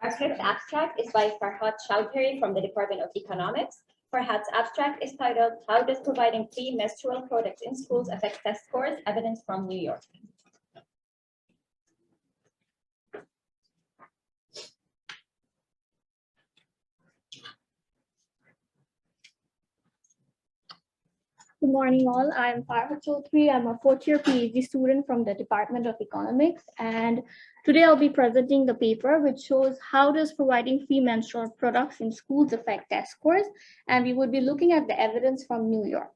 Our fifth abstract is by Farhad Chowdhury from the Department of Economics. Farhad's abstract is titled, "How Does Providing Free Menstrual Products in Schools Affect Test Scores? Evidence from New York." Good morning, all. I'm Farha Chaudhary. I'm a fourth-year PhD student from the Department of Economics, and today I'll be presenting the paper which shows how does providing free menstrual products in schools affect test scores, and we would be looking at the evidence from New York.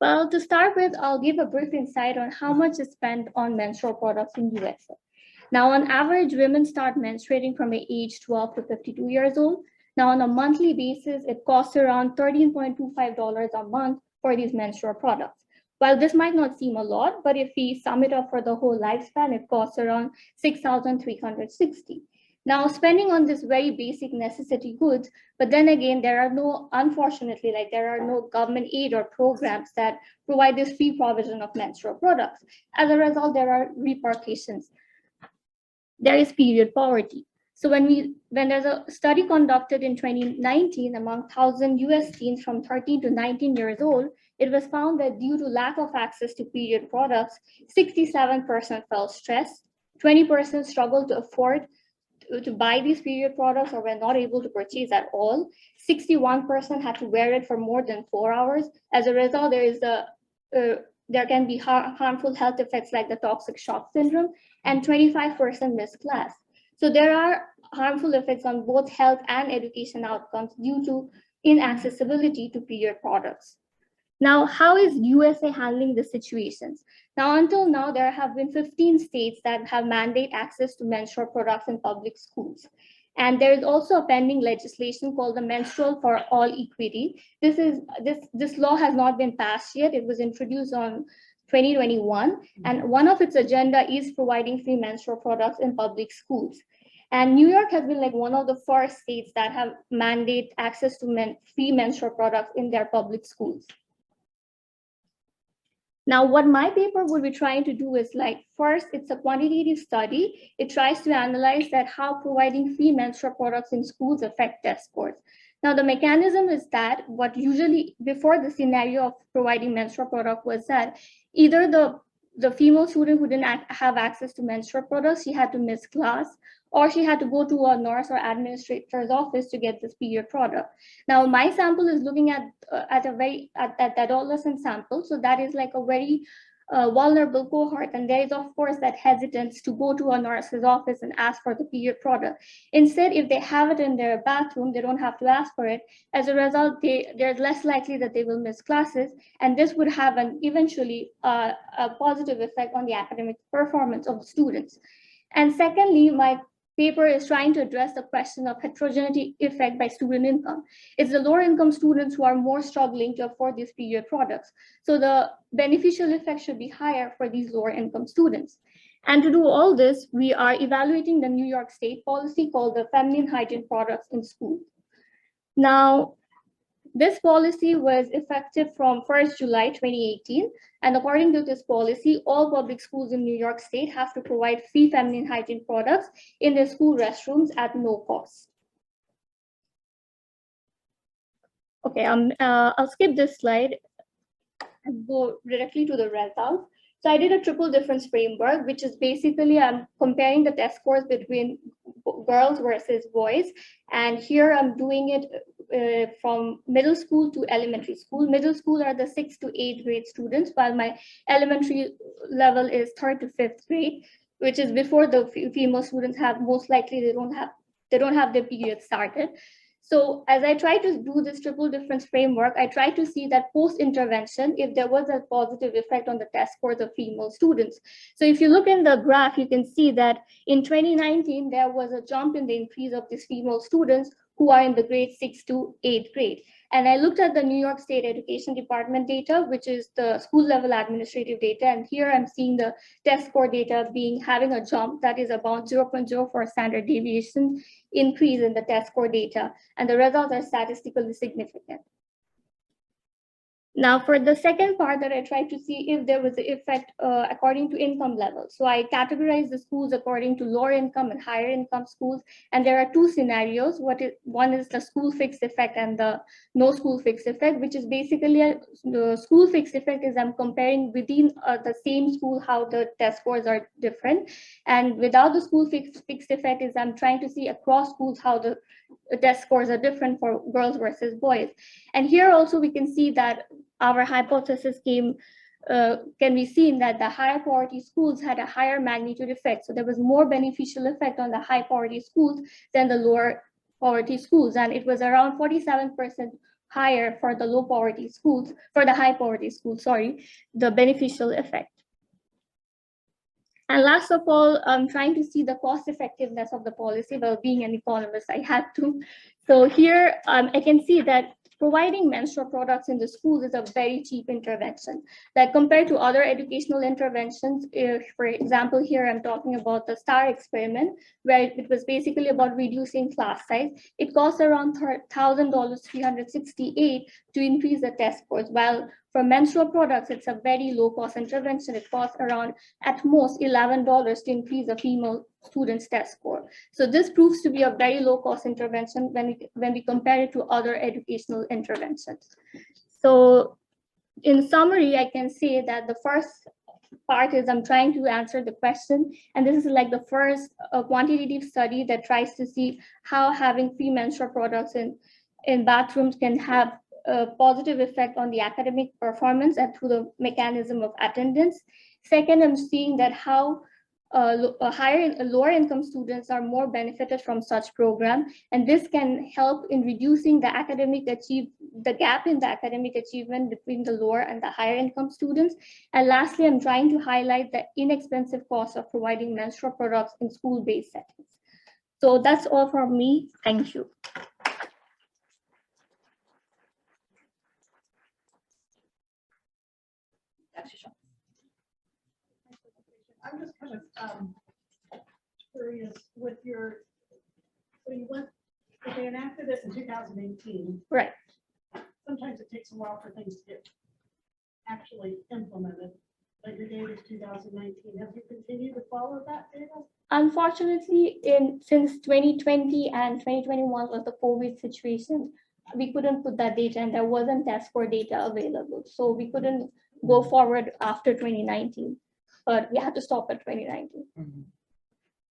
Well, to start with, I'll give a brief insight on how much is spent on menstrual products in USA. Now, on average, women start menstruating from the age 12 to 52 years old. Now, on a monthly basis, it costs around $13.25 a month for these menstrual products. While this might not seem a lot, but if we sum it up for the whole lifespan, it costs around $6,360. Now, spending on this very basic necessity goods, but then again, unfortunately, there are no government aid or programs that provide this free provision of menstrual products. As a result, there are repercussions. There is period poverty. So when there's a study conducted in 2019 among 1,000 US teens from 13 to 19 years old, it was found that due to lack of access to period products, 67% felt stressed, 20% struggled to afford to buy these period products or were not able to purchase at all. 61% had to wear it for more than 4 hours. As a result, there can be harmful health effects like the toxic shock syndrome, and 25% missed class. So there are harmful effects on both health and education outcomes due to inaccessibility to period products. Now, how is USA handling the situations? Now, until now, there have been 15 states that have mandate access to menstrual products in public schools. And there is also a pending legislation called the Menstrual for All Equity. This law has not been passed yet. It was introduced on 2021, and one of its agenda is providing free menstrual products in public schools. And New York has been one of the first states that have mandate access to free menstrual products in their public schools. Now, what my paper would be trying to do is first, it's a quantitative study. It tries to analyze that how providing free menstrual products in schools affect test scores. Now, the mechanism is that what usually before the scenario of providing menstrual product was that either the female student who didn't have access to menstrual products, she had to miss class, or she had to go to a nurse or administrator's office to get this period product. Now, my sample is looking at adolescent sample, so that is a very vulnerable cohort, and there is of course that hesitance to go to a nurse's office and ask for the period product. Instead, if they have it in their bathroom, they don't have to ask for it. As a result, they're less likely that they will miss classes, and this would have eventually a positive effect on the academic performance of the students. And secondly, my paper is trying to address the question of heterogeneity effect by student income. It's the lower income students who are more struggling to afford these period products. So the beneficial effect should be higher for these lower income students. And to do all this, we are evaluating the New York State policy called the Feminine Hygiene Products in Schools. Now, this policy was effective from 1st July 2018. And according to this policy, all public schools in New York State have to provide free feminine hygiene products in their school restrooms at no cost. Okay, I'll skip this slide and go directly to the results. So I did a triple difference framework, which is basically I'm comparing the test scores between girls versus boys. And here I'm doing it from middle school to elementary school. Middle school are the 6th to 8th grade students, while my elementary level is 3rd to 5th grade, which is before the female students have, most likely they don't have their period started. So as I try to do this triple difference framework, I try to see that post-intervention, if there was a positive effect on the test scores of female students. So if you look in the graph, you can see that in 2019, there was a jump in the increase of these female students who are in the grade 6 to 8th grade. And I looked at the New York State Education Department data, which is the school level administrative data. And here I'm seeing the test score data having a jump that is about 0.04 standard deviation increase in the test score data. And the results are statistically significant. Now, for the second part that I tried to see if there was an effect according to income level. So I categorized the schools according to lower income and higher income schools. And there are two scenarios. One is the school fixed effect and the no school fixed effect, which is basically the school fixed effect is I'm comparing within the same school how the test scores are different. And without the school fixed effect is I'm trying to see across schools how the test scores are different for girls versus boys. And here also we can see that our hypothesis can be seen that the higher poverty schools had a higher magnitude effect. So there was more beneficial effect on the high poverty schools than the lower poverty schools. And it was around 47% higher for the low poverty schools, for the high poverty schools, sorry, the beneficial effect. And last of all, I'm trying to see the cost effectiveness of the policy. Well, being an economist, I had to. So here I can see that providing menstrual products in the schools is a very cheap intervention. Like compared to other educational interventions, for example, here I'm talking about the STAR experiment, where it was basically about reducing class size. It costs around $1,000, 368 to increase the test scores, while for menstrual products, it's a very low cost intervention. It costs around at most $11 to increase a female student's test score. So this proves to be a very low cost intervention when we compare it to other educational interventions. So in summary, I can say that the first part is I'm trying to answer the question. And this is like the first quantitative study that tries to see how having free menstrual products in bathrooms can have a positive effect on the academic performance and through the mechanism of attendance. Second, I'm seeing that how lower income students are more benefited from such program, and this can help in reducing the gap in the academic achievement between the lower and the higher income students. And lastly, I'm trying to highlight the inexpensive cost of providing menstrual products in school-based settings. So that's all from me. Thank you. I'm just kind of curious with so they enacted this in 2018. Right. Sometimes it takes a while for things to get actually implemented. But your data is 2019. Have you continued to follow that data? Unfortunately, since 2020 and 2021 was the COVID situation, we couldn't put that data and there wasn't test score data available. So we couldn't go forward after 2019, but we had to stop at 2019. Mm-hmm.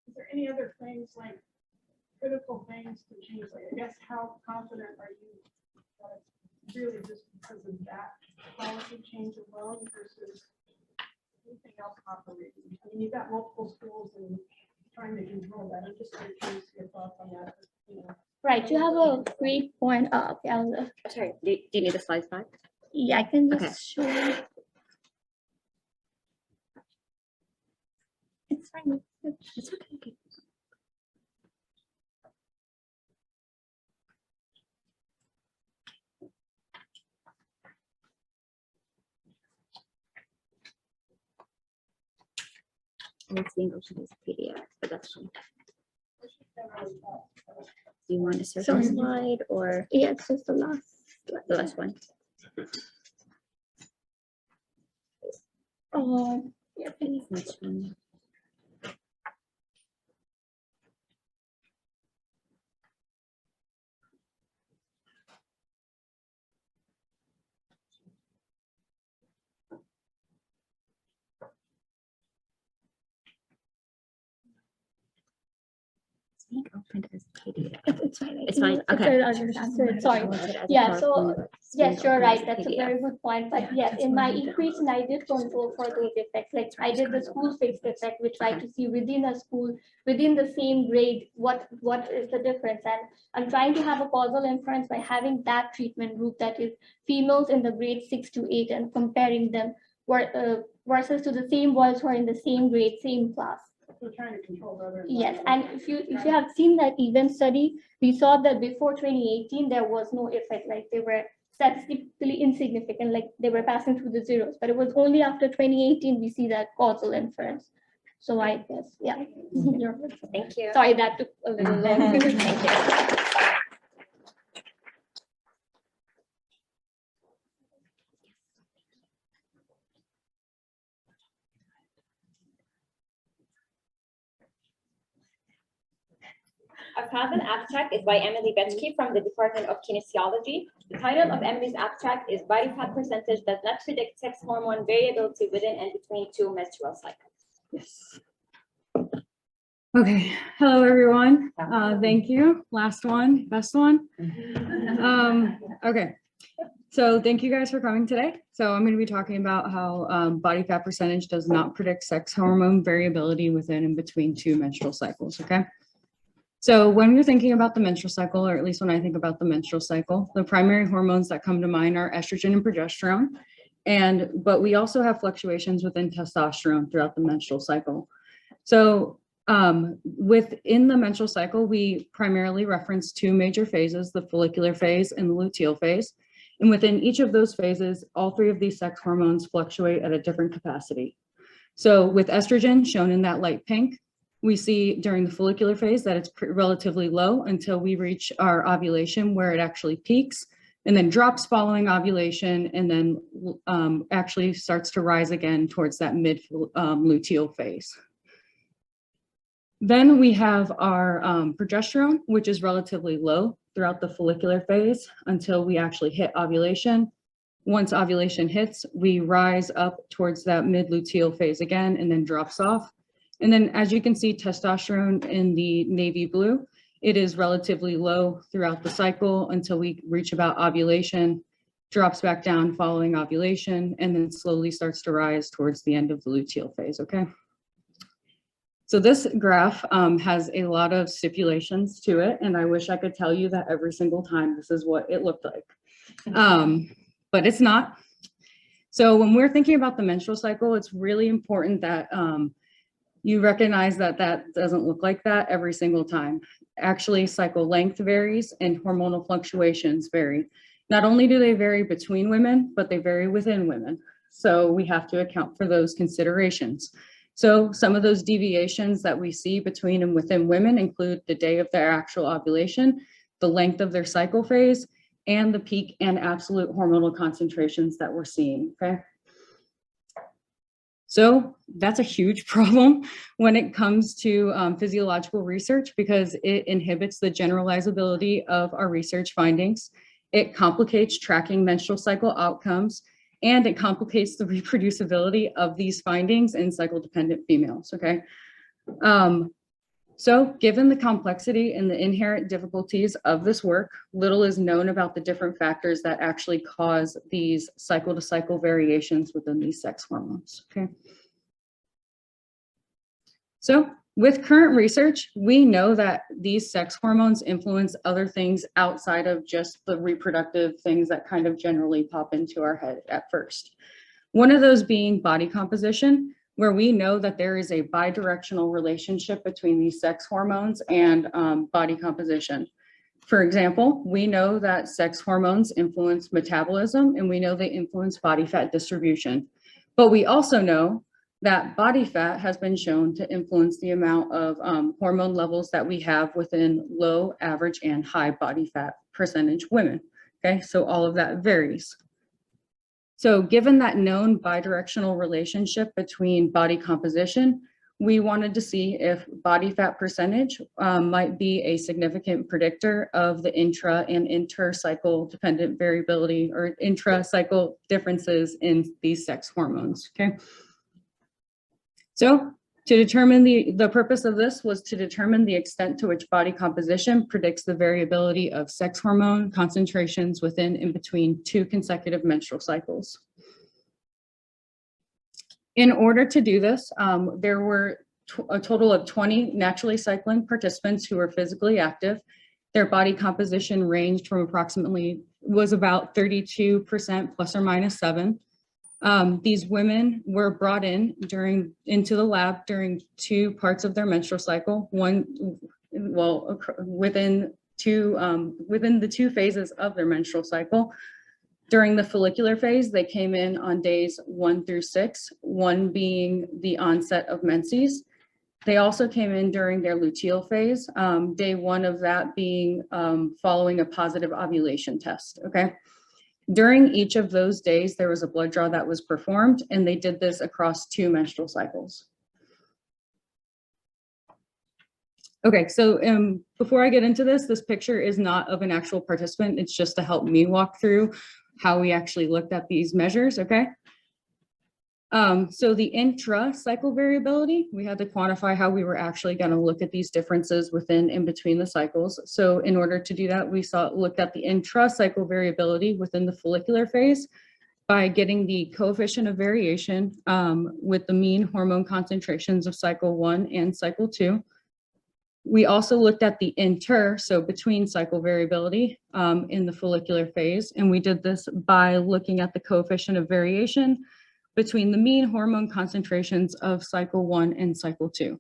Is there any other things like critical things to change? Like, I guess, how confident are you that it's really just because of that policy change alone versus anything else operating? I mean, you've got multiple schools and trying to control that. I'm just very curious your thoughts on that. Right, you have a great point. Okay, sorry, do you need the slides back? Yeah, I can just show you. It's fine. It's okay. It's being opened as a PDF, but that's fine. Do you want to search the slide or? Yeah, it's just the last one. Yeah, Which one? Being opened as PDF. It's fine. It's fine. Okay. Sorry. Yeah. So yes, you're right. That's a very good point. But yes, in my equation, I did control for those effects. Like I did the school-based effect, which I to see within a school, within the same grade, what is the difference? And I'm trying to have a causal inference by having that treatment group that is females in the grade 6 to 8 and comparing them versus to the same boys who are in the same grade, same class. We're trying to control the other. Yes, and if you have seen that event study, we saw that before 2018 there was no effect, like they were statistically insignificant, like they were passing through the zeros. But it was only after 2018 we see that causal inference. So I guess, yeah. Thank you. Sorry, that took a little long. Thank you. Our patent abstract is by Emily Betsky from the Department of Kinesiology. The title of Emily's abstract is Body Fat Percentage Does Not Predict Sex Hormone Variability Within and Between Two Menstrual Cycles. Yes. Okay, hello everyone. Thank you. Last one, best one. Okay, so thank you guys for coming today. So I'm going to be talking about how body fat percentage does not predict sex hormone variability within and between two menstrual cycles. Okay. So when you're thinking about the menstrual cycle, or at least when I think about the menstrual cycle, the primary hormones that come to mind are estrogen and progesterone. But we also have fluctuations within testosterone throughout the menstrual cycle. So within the menstrual cycle, we primarily reference two major phases, the follicular phase and the luteal phase. And within each of those phases, all three of these sex hormones fluctuate at a different capacity. So with estrogen, shown in that light pink, we see during the follicular phase that it's relatively low until we reach our ovulation, where it actually peaks and then drops following ovulation, and then actually starts to rise again towards that mid luteal phase. Then we have our progesterone, which is relatively low throughout the follicular phase until we actually hit ovulation. Once ovulation hits, we rise up towards that mid-luteal phase again and then drops off. And then as you can see, testosterone in the navy blue, it is relatively low throughout the cycle until we reach about ovulation, drops back down following ovulation, and then slowly starts to rise towards the end of the luteal phase, okay? So this graph has a lot of stipulations to it, and I wish I could tell you that every single time this is what it looked like, but it's not. So when we're thinking about the menstrual cycle, it's really important that you recognize that that doesn't look like that every single time. Actually, cycle length varies and hormonal fluctuations vary. Not only do they vary between women, but they vary within women. So we have to account for those considerations. So some of those deviations that we see between and within women include the day of their actual ovulation, the length of their cycle phase, and the peak and absolute hormonal concentrations that we're seeing, okay? So that's a huge problem when it comes to physiological research, because it inhibits the generalizability of our research findings. It complicates tracking menstrual cycle outcomes, and it complicates the reproducibility of these findings in cycle-dependent females, okay? So given the complexity and the inherent difficulties of this work, little is known about the different factors that actually cause these cycle-to-cycle variations within these sex hormones, okay? So with current research, we know that these sex hormones influence other things outside of just the reproductive things that kind of generally pop into our head at first. One of those being body composition, where we know that there is a bidirectional relationship between these sex hormones and body composition. For example, we know that sex hormones influence metabolism, and we know they influence body fat distribution. But we also know that body fat has been shown to influence the amount of hormone levels that we have within low, average, and high body fat percentage women. Okay, so all of that varies. So given that known bidirectional relationship between body composition, we wanted to see if body fat percentage might be a significant predictor of the intra and intercycle dependent variability or intracycle differences in these sex hormones, okay? So to determine the purpose of this was to determine the extent to which body composition predicts the variability of sex hormone concentrations within and between two consecutive menstrual cycles. In order to do this, there were a total of 20 naturally cycling participants who were physically active. Their body composition ranged from was about 32% plus or minus 7. These women were brought into the lab during two parts of their menstrual cycle. Within the two phases of their menstrual cycle. During the follicular phase, they came in on days 1 through 6, 1 being the onset of menses. They also came in during their luteal phase, day 1 of that being following a positive ovulation test, okay? During each of those days, there was a blood draw that was performed, and they did this across 2 menstrual cycles. Okay, so before I get into this picture is not of an actual participant. It's just to help me walk through how we actually looked at these measures, okay? So the intra-cycle variability, we had to quantify how we were actually going to look at these differences within and between the cycles. So in order to do that, we looked at the intra-cycle variability within the follicular phase by getting the coefficient of variation with the mean hormone concentrations of cycle 1 and cycle 2. We also looked at the so between cycle variability in the follicular phase, and we did this by looking at the coefficient of variation between the mean hormone concentrations of cycle 1 and cycle 2.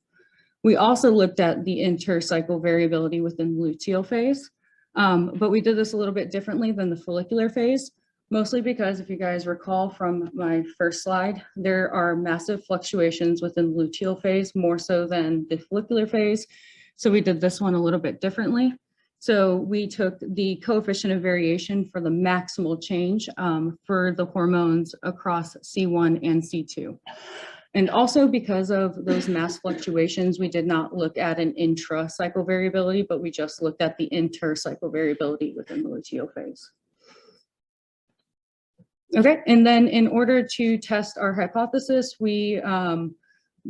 We also looked at the intercycle variability within the luteal phase, but we did this a little bit differently than the follicular phase, mostly because if you guys recall from my first slide, there are massive fluctuations within the luteal phase, more so than the follicular phase. So we did this one a little bit differently. So we took the coefficient of variation for the maximal change for the hormones across C1 and C2. And also because of those mass fluctuations, we did not look at an intra-cycle variability, but we just looked at the intercycle variability within the luteal phase. Okay, and then in order to test our hypothesis, we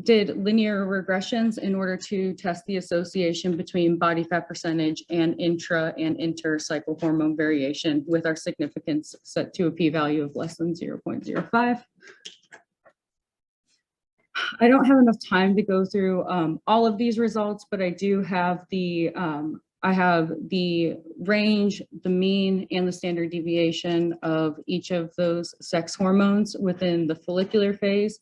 did linear regressions in order to test the association between body fat percentage and intra and intercycle hormone variation with our significance set to a p-value of less than 0.05. I don't have enough time to go through all of these results, but I do have the range, the mean, and the standard deviation of each of those sex hormones within the follicular phase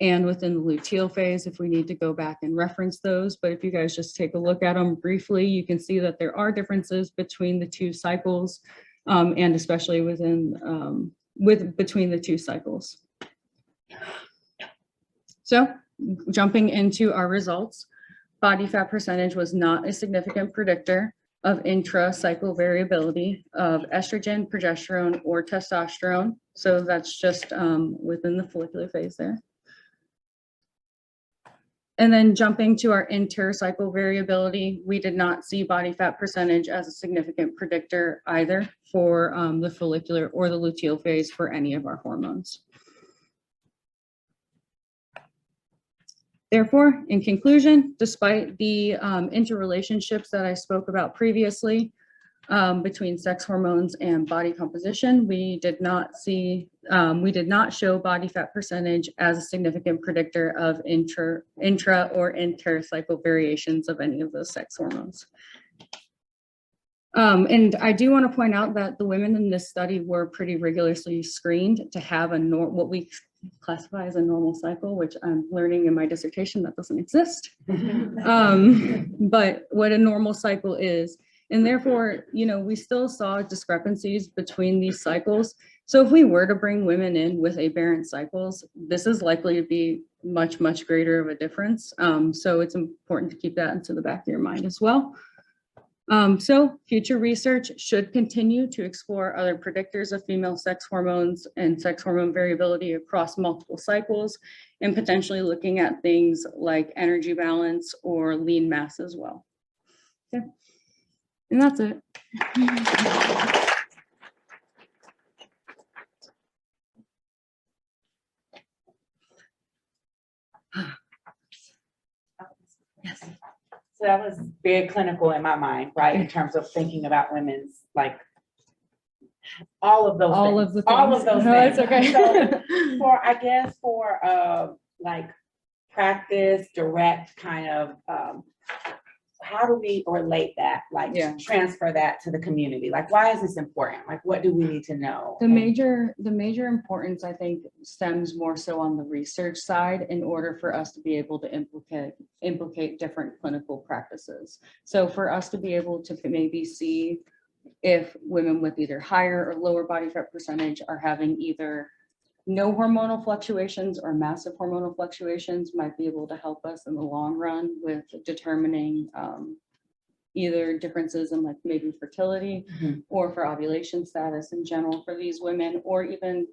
and within the luteal phase if we need to go back and reference those. But if you guys just take a look at them briefly, you can see that there are differences between the two cycles and especially between the two cycles. So jumping into our results, body fat percentage was not a significant predictor of intra-cycle variability of estrogen, progesterone, or testosterone. So that's just within the follicular phase there. And then jumping to our intercycle variability, we did not see body fat percentage as a significant predictor either for the follicular or the luteal phase for any of our hormones. Therefore, in conclusion, despite the interrelationships that I spoke about previously between sex hormones and body composition, we did not show body fat percentage as a significant predictor of intra or intercycle variations of any of those sex hormones. And I do want to point out that the women in this study were pretty rigorously screened to have what we classify as a normal cycle, which I'm learning in my dissertation that doesn't exist. But what a normal cycle is. And therefore, you know, we still saw discrepancies between these cycles. So if we were to bring women in with aberrant cycles, this is likely to be much, much greater of a difference. So it's important to keep that into the back of your mind as well. So future research should continue to explore other predictors of female sex hormones and sex hormone variability across multiple cycles, and potentially looking at things like energy balance or lean mass as well. Okay. And that's it. Yes. So that was very clinical in my mind, right? In terms of thinking about women's, like, all of those things. All of those things. It's okay. So for like practice, direct kind of, how do we relate that, like transfer that to the community? Like, why is this important? Like, what do we need to know? The major importance, I think, stems more so on the research side in order for us to be able to implicate different clinical practices. So for us to be able to maybe see if women with either higher or lower body fat percentage are having either no hormonal fluctuations or massive hormonal fluctuations might be able to help us in the long run with determining either differences in like maybe fertility or for ovulation status in general for these women, or even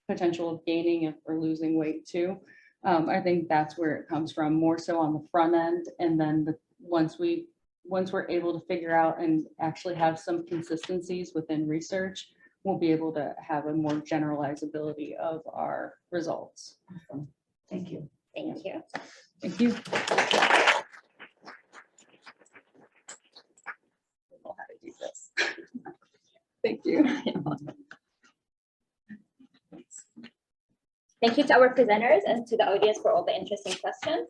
potential of gaining or losing weight too. I think that's where it comes from, more so on the front end. And then once we're able to figure out and actually have some consistencies within research, we'll be able to have a more generalizability of our results. Thank you. Thank you. Thank you. How to do this. Thank you. Thank you to our presenters and to the audience for all the interesting questions.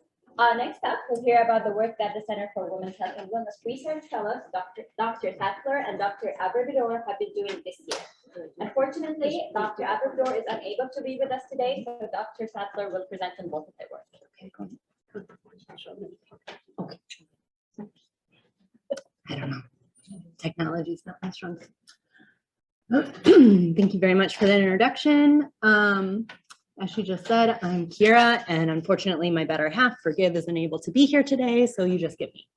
Next up, we'll hear about the work that the Center for Women's Health and Wellness Research Fellows, Dr. Sattler and Dr. Abervidor have been doing this year. Unfortunately, Dr. Abervidor is unable to be with us today, so Dr. Sattler will present on both of their work. Okay. I don't know. Technology is not my strong suit. Thank you very much for that introduction. As she just said, I'm Kira, and unfortunately my better half, Forgive, isn't able to be here today, so you just get me.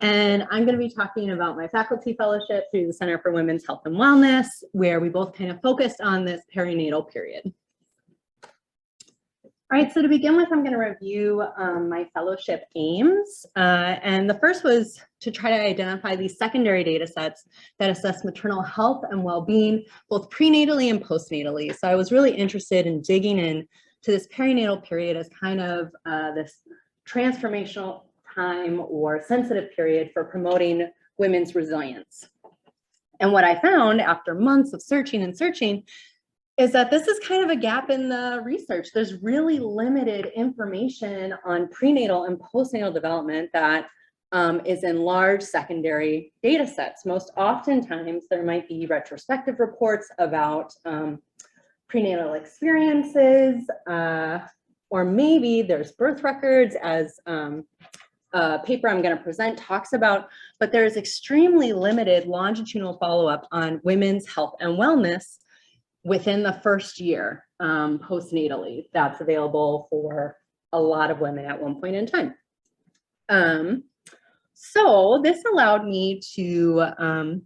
And I'm going to be talking about my faculty fellowship through the Center for Women's Health and Wellness, where we both kind of focused on this perinatal period. All right, so to begin with, I'm going to review my fellowship aims. And the first was to try to identify these secondary data sets that assess maternal health and well-being, both prenatally and postnatally. So I was really interested in digging in to this perinatal period as kind of this transformational time or sensitive period for promoting women's resilience. And what I found after months of searching and searching is that this is kind of a gap in the research. There's really limited information on prenatal and postnatal development that is in large secondary data sets. Most oftentimes there might be retrospective reports about prenatal experiences, or maybe there's birth records, as a paper I'm going to present talks about, but there's extremely limited longitudinal follow-up on women's health and wellness within the first year postnatally. That's available for a lot of women at one point in time. So this allowed me to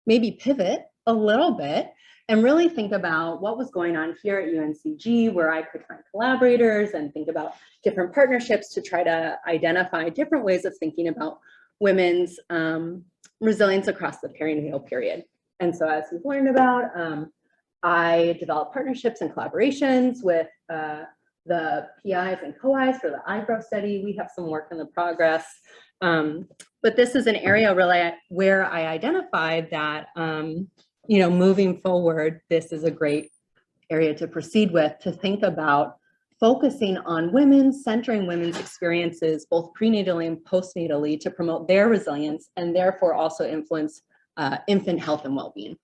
maybe pivot a little bit and really think about what was going on here at UNCG, where I could find collaborators and think about different partnerships to try to identify different ways of thinking about women's resilience across the perinatal period. And so as we've learned about, I developed partnerships and collaborations with the PIs and co-Is for the eyebrow study. We have some work in the progress. But this is an area really where I identified that, you know, moving forward, this is a great area to proceed with, to think about focusing on women, centering women's experiences, both prenatally and postnatally, to promote their resilience and therefore also influence infant health and well-being.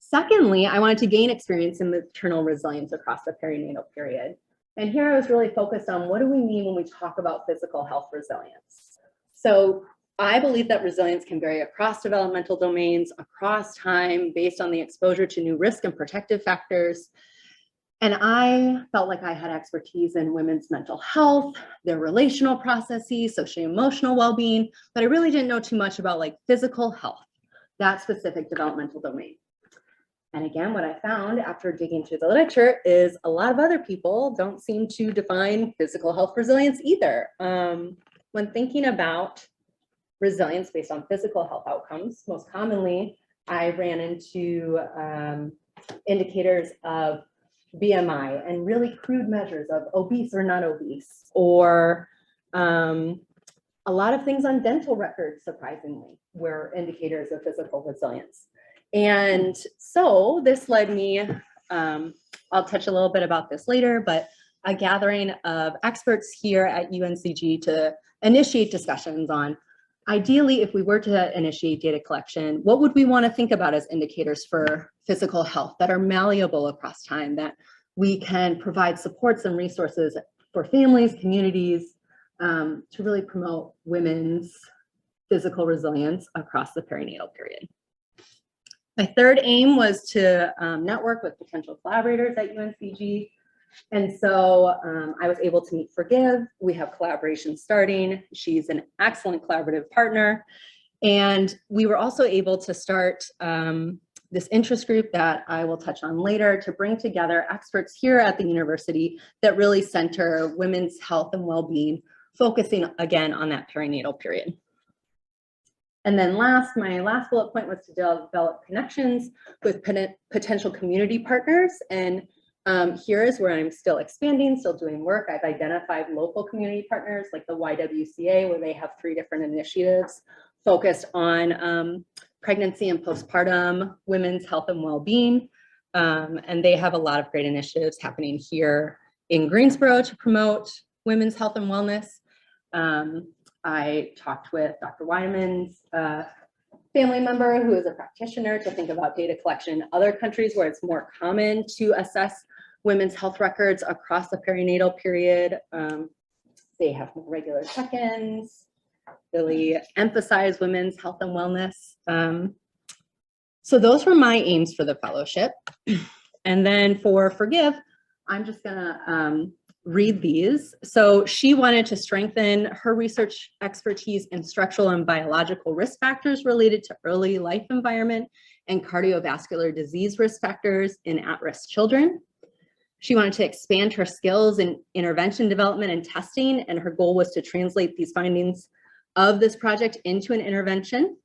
Secondly, I wanted to gain experience in maternal resilience across the perinatal period. And here I was really focused on what do we mean when we talk about physical health resilience. So I believe that resilience can vary across developmental domains, across time, based on the exposure to new risk and protective factors. And I felt like I had expertise in women's mental health, their relational processes, socio-emotional well-being, but I really didn't know too much about like physical health, that specific developmental domain. And again, what I found after digging through the literature is a lot of other people don't seem to define physical health resilience either. When thinking about resilience based on physical health outcomes, most commonly, I ran into indicators of BMI and really crude measures of obese or not obese, or a lot of things on dental records, surprisingly, were indicators of physical resilience. And so this led me, I'll touch a little bit about this later, but a gathering of experts here at UNCG to initiate discussions on, ideally, if we were to initiate data collection, what would we want to think about as indicators for physical health that are malleable across time, that we can provide supports and resources for families, communities, to really promote women's physical resilience across the perinatal period. My third aim was to network with potential collaborators at UNCG. And so I was able to meet Forgive. We have collaboration starting. She's an excellent collaborative partner. And we were also able to start this interest group that I will touch on later to bring together experts here at the university that really center women's health and well-being, focusing again on that perinatal period. And then my last bullet point was to develop connections with potential community partners. And here is where I'm still expanding, still doing work. I've identified local community partners like the YWCA, where they have 3 different initiatives focused on pregnancy and postpartum, women's health and well-being. And they have a lot of great initiatives happening here in Greensboro to promote women's health and wellness. I talked with Dr. Weinemann's family member who is a practitioner to think about data collection in other countries where it's more common to assess women's health records across the perinatal period. They have more regular check-ins, really emphasize women's health and wellness. So those were my aims for the fellowship. And then for Forgive, I'm just gonna read these. So she wanted to strengthen her research expertise in structural and biological risk factors related to early life environment and cardiovascular disease risk factors in at-risk children. She wanted to expand her skills in intervention development and testing, and her goal was to translate these findings of this project into an intervention.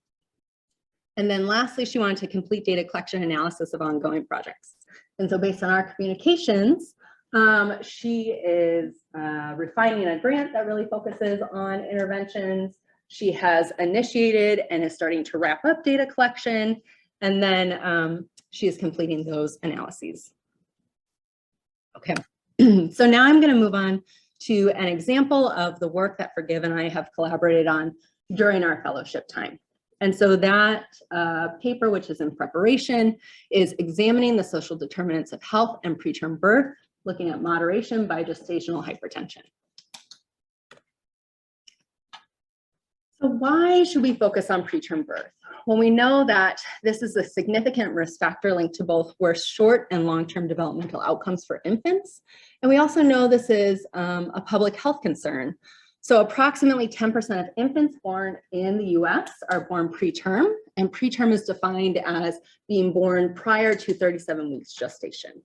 And then lastly, she wanted to complete data collection analysis of ongoing projects. And so based on our communications, she is refining a grant that really focuses on interventions. She has initiated and is starting to wrap up data collection. And then she is completing those analyses. Okay, so now I'm going to move on to an example of the work that Forgive and I have collaborated on during our fellowship time. And so that paper, which is in preparation, is examining the social determinants of health and preterm birth, looking at moderation by gestational hypertension. So why should we focus on preterm birth? Well, we know that this is a significant risk factor linked to both worse short and long-term developmental outcomes for infants. And we also know this is a public health concern. So approximately 10% of infants born in the US are born preterm, and preterm is defined as being born prior to 37 weeks gestation.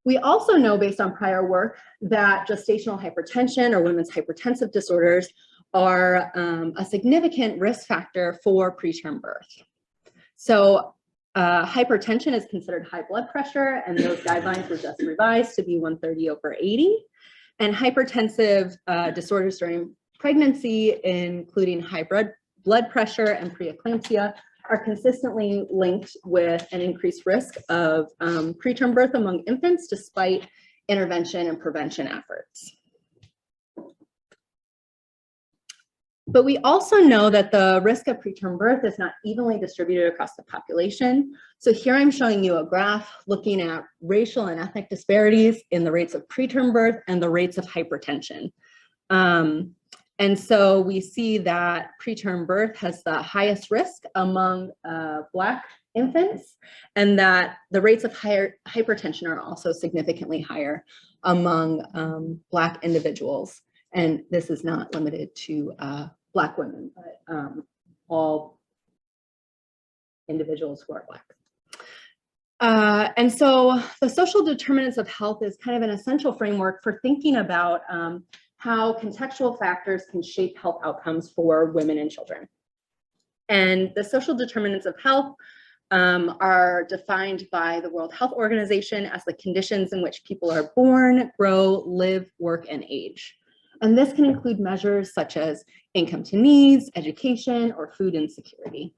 We also know, based on prior work, that gestational hypertension or women's hypertensive disorders are a significant risk factor for preterm birth. So hypertension is considered high blood pressure, and those guidelines were just revised to be 130/80. And hypertensive disorders during pregnancy, including high blood pressure and preeclampsia, are consistently linked with an increased risk of preterm birth among infants, despite intervention and prevention efforts. But we also know that the risk of preterm birth is not evenly distributed across the population. So here I'm showing you a graph looking at racial and ethnic disparities in the rates of preterm birth and the rates of hypertension. And so we see that preterm birth has the highest risk among Black infants, and that the rates of higher hypertension are also significantly higher among Black individuals. And this is not limited to Black women, but all individuals who are Black. And so the social determinants of health is kind of an essential framework for thinking about how contextual factors can shape health outcomes for women and children. And the social determinants of health are defined by the World Health Organization as the conditions in which people are born, grow, live, work, and age. And this can include measures such as income to needs, education, or food insecurity.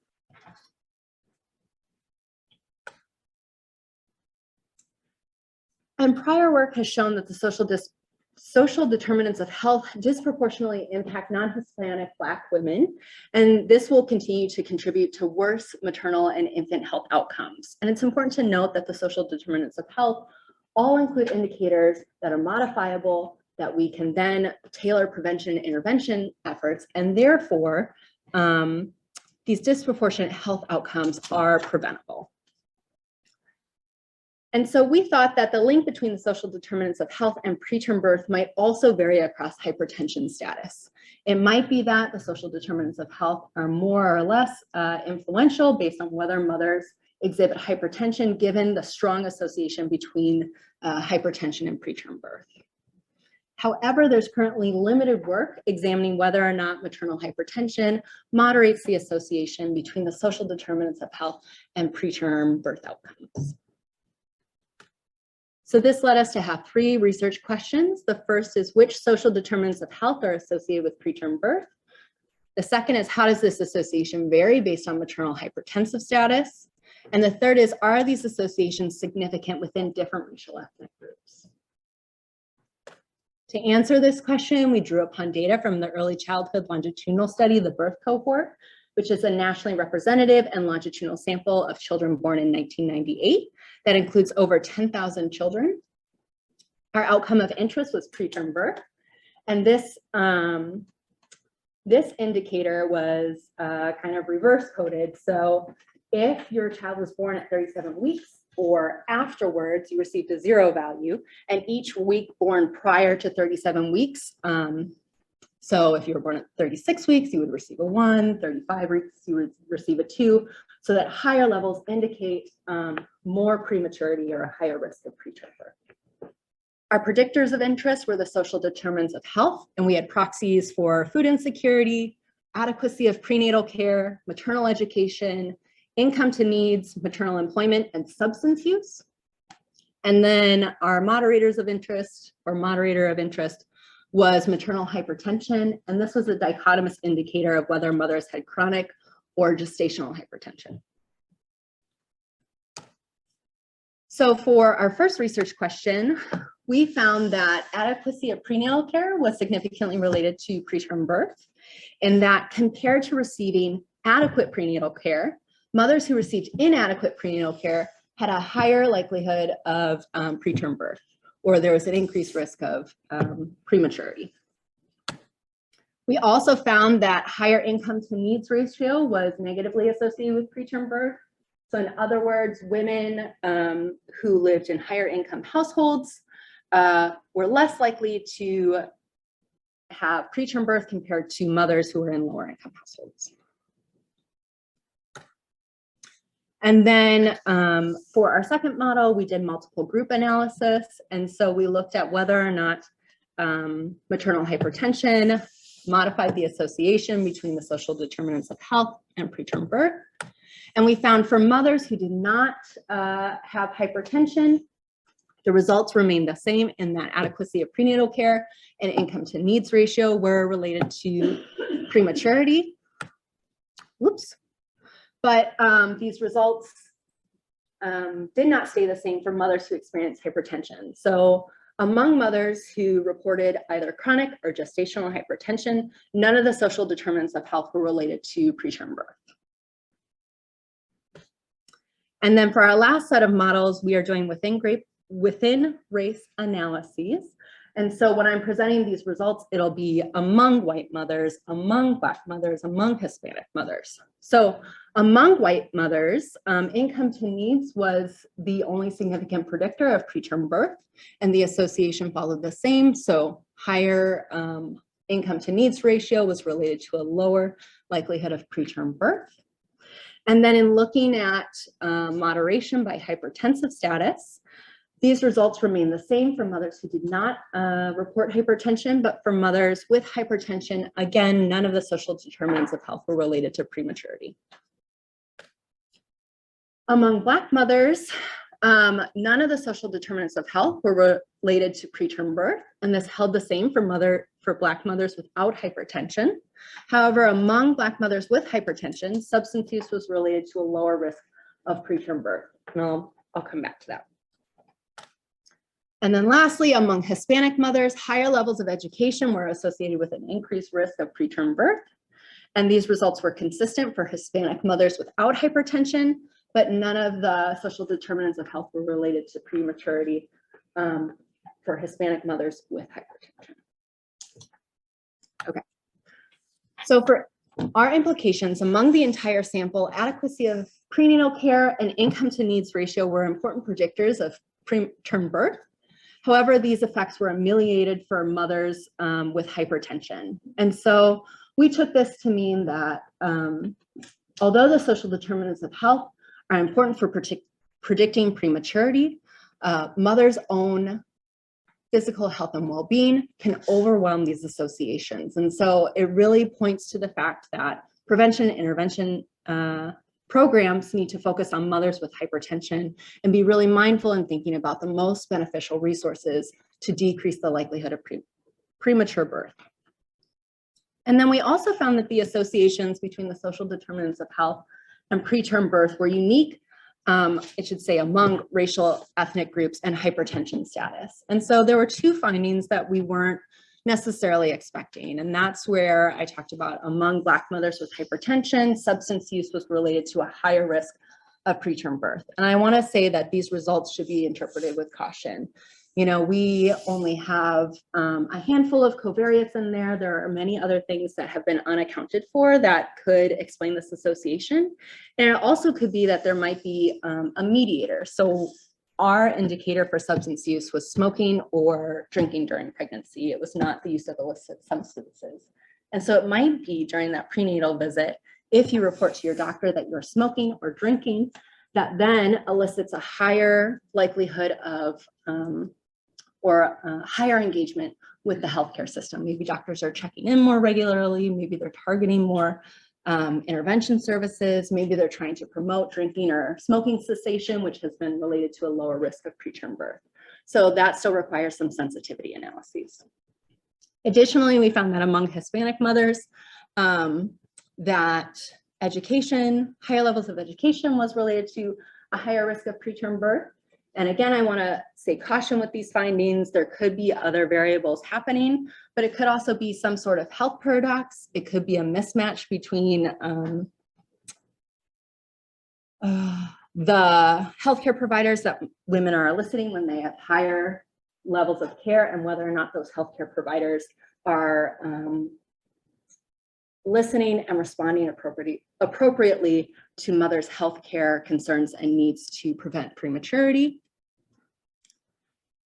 And prior work has shown that the social determinants of health disproportionately impact non-Hispanic Black women, and this will continue to contribute to worse maternal and infant health outcomes. And it's important to note that the social determinants of health all include indicators that are modifiable, that we can then tailor prevention and intervention efforts, and therefore these disproportionate health outcomes are preventable. And so we thought that the link between the social determinants of health and preterm birth might also vary across hypertension status. It might be that the social determinants of health are more or less influential based on whether mothers exhibit hypertension, given the strong association between hypertension and preterm birth. However, there's currently limited work examining whether or not maternal hypertension moderates the association between the social determinants of health and preterm birth outcomes. So this led us to have 3 research questions. The first is, which social determinants of health are associated with preterm birth? The second is, how does this association vary based on maternal hypertensive status? And the third is, are these associations significant within different racial ethnic groups? To answer this question, we drew upon data from the Early Childhood Longitudinal Study, the birth cohort, which is a nationally representative and longitudinal sample of children born in 1998 that includes over 10,000 children. Our outcome of interest was preterm birth, and this indicator was kind of reverse coded. So if your child was born at 37 weeks or afterwards, you received a 0 value, and each week born prior to 37 weeks, so if you were born at 36 weeks, you would receive a 1, 35 weeks, you would receive a 2, so that higher levels indicate more prematurity or a higher risk of preterm birth. Our predictors of interest were the social determinants of health, and we had proxies for food insecurity, adequacy of prenatal care, maternal education, income to needs, maternal employment, and substance use. And then our moderators of interest, or moderator of interest, was maternal hypertension, and this was a dichotomous indicator of whether mothers had chronic or gestational hypertension. So for our first research question, we found that adequacy of prenatal care was significantly related to preterm birth, and that compared to receiving adequate prenatal care, mothers who received inadequate prenatal care had a higher likelihood of preterm birth, or there was an increased risk of prematurity. We also found that higher income to needs ratio was negatively associated with preterm birth. So in other words, women who lived in higher income households were less likely to have preterm birth compared to mothers who were in lower income households. And then for our second model, we did multiple group analysis. And so we looked at whether or not maternal hypertension modified the association between the social determinants of health and preterm birth. And we found for mothers who did not have hypertension, the results remained the same in that adequacy of prenatal care and income to needs ratio were related to prematurity. Whoops. But these results did not stay the same for mothers who experienced hypertension. So among mothers who reported either chronic or gestational hypertension, none of the social determinants of health were related to preterm birth. And then for our last set of models, we are doing within race analyses. And so when I'm presenting these results, it'll be among white mothers, among Black mothers, among Hispanic mothers. So among white mothers, income to needs was the only significant predictor of preterm birth, and the association followed the same. So higher income to needs ratio was related to a lower likelihood of preterm birth. And then in looking at moderation by hypertensive status, these results remain the same for mothers who did not report hypertension, but for mothers with hypertension, again, none of the social determinants of health were related to prematurity. Among Black mothers, none of the social determinants of health were related to preterm birth, and this held the same for Black mothers without hypertension. However, among Black mothers with hypertension, substance use was related to a lower risk of preterm birth. And I'll come back to that. And then lastly, among Hispanic mothers, higher levels of education were associated with an increased risk of preterm birth. And these results were consistent for Hispanic mothers without hypertension, but none of the social determinants of health were related to prematurity for Hispanic mothers with hypertension. Okay. So for our implications, among the entire sample, adequacy of prenatal care and income to needs ratio were important predictors of preterm birth. However, these effects were ameliorated for mothers with hypertension. And so we took this to mean that although the social determinants of health are important for predicting prematurity, mothers' own physical health and well-being can overwhelm these associations. And so it really points to the fact that prevention and intervention programs need to focus on mothers with hypertension and be really mindful in thinking about the most beneficial resources to decrease the likelihood of premature birth. And then we also found that the associations between the social determinants of health and preterm birth were unique, I should say, among racial ethnic groups and hypertension status. And so there were two findings that we weren't necessarily expecting. And that's where I talked about among Black mothers with hypertension, substance use was related to a higher risk of preterm birth. And I want to say that these results should be interpreted with caution. You know, we only have a handful of covariates in there. There are many other things that have been unaccounted for that could explain this association. And it also could be that there might be a mediator. So our indicator for substance use was smoking or drinking during pregnancy. It was not the use of illicit substances. And so it might be during that prenatal visit, if you report to your doctor that you're smoking or drinking, that then elicits a higher likelihood of higher engagement with the healthcare system. Maybe doctors are checking in more regularly, maybe they're targeting more intervention services, maybe they're trying to promote drinking or smoking cessation, which has been related to a lower risk of preterm birth. So that still requires some sensitivity analyses. Additionally, we found that among Hispanic mothers, that education, higher levels of education was related to a higher risk of preterm birth. And again, I want to say caution with these findings. There could be other variables happening, but it could also be some sort of health paradox. It could be a mismatch between the healthcare providers that women are eliciting when they have higher levels of care and whether or not those healthcare providers are listening and responding appropriately to mothers' healthcare concerns and needs to prevent prematurity.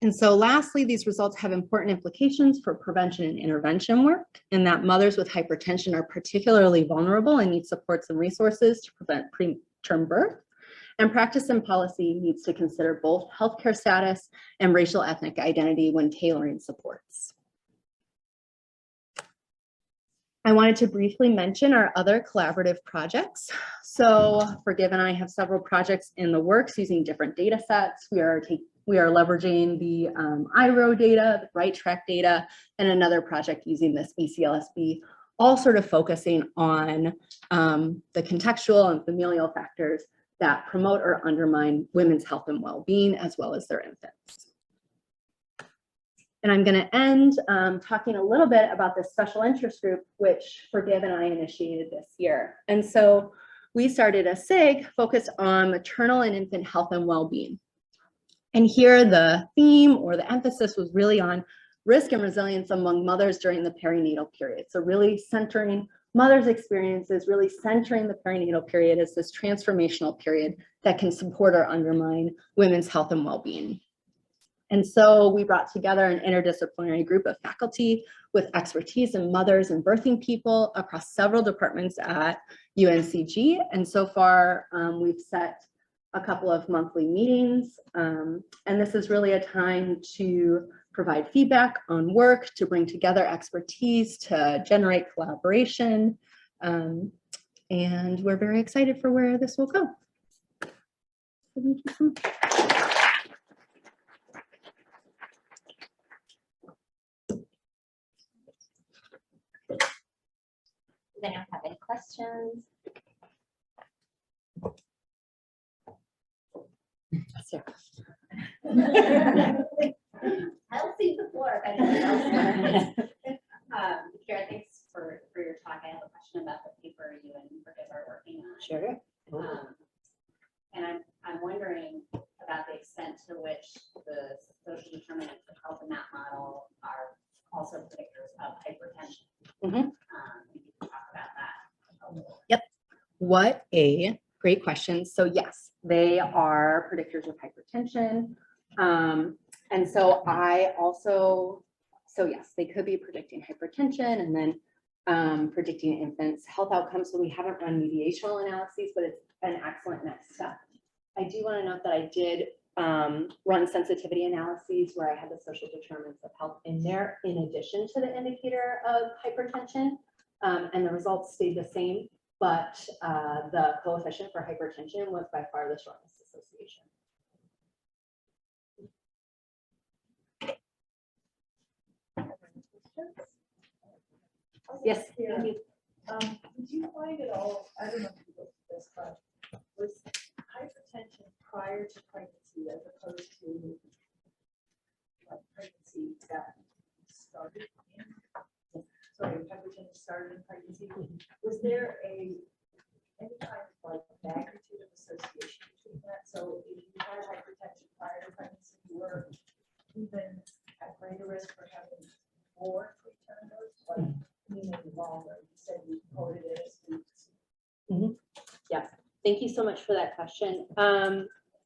And so lastly, these results have important implications for prevention and intervention work, in that mothers with hypertension are particularly vulnerable and need supports and resources to prevent preterm birth. And practice and policy needs to consider both healthcare status and racial ethnic identity when tailoring supports. I wanted to briefly mention our other collaborative projects. So Forgive and I have several projects in the works using different data sets. We are leveraging the IRO data, the Right Track data, and another project using this BCLSB, all sort of focusing on the contextual and familial factors that promote or undermine women's health and well-being, as well as their infants. And I'm going to end talking a little bit about this special interest group, which Forgive and I initiated this year. And so we started a SIG focused on maternal and infant health and well-being. And here the theme or the emphasis was really on risk and resilience among mothers during the perinatal period. So really centering mothers' experiences, really centering the perinatal period as this transformational period that can support or undermine women's health and well-being. And so we brought together an interdisciplinary group of faculty with expertise in mothers and birthing people across several departments at UNCG. And so far, we've set a couple of monthly meetings. And this is really a time to provide feedback on work, to bring together expertise, to generate collaboration. And we're very excited for where this will go. Does anyone have any questions? I'll cede the floor if anyone else wants. Kara, thanks for your talk. I have a question about the paper you and Forgive are working on. Sure. And I'm wondering about the extent to which the social determinants of health in that model are also predictors of hypertension. Mm-hmm. You can talk about that a little. Yep. What a great question. So yes, they are predictors of hypertension. And so yes, they could be predicting hypertension and then predicting infants' health outcomes. So we haven't run mediational analyses, but it's an excellent next step. I do want to note that I did run sensitivity analyses where I had the social determinants of health in there in addition to the indicator of hypertension. And the results stayed the same, but the coefficient for hypertension was by far the strongest association. Yes. Thank you. Did you find it all, I don't know if you looked at this, but was hypertension prior to pregnancy as opposed to pregnancy that started in, sorry, hypertension started in pregnancy? Was there any kind of like magnitude of association between that? So if you had hypertension prior to pregnancy, you were even at greater risk for having more preterm births, like meaning longer. You said you quoted it as weeks. Yeah, thank you so much for that question.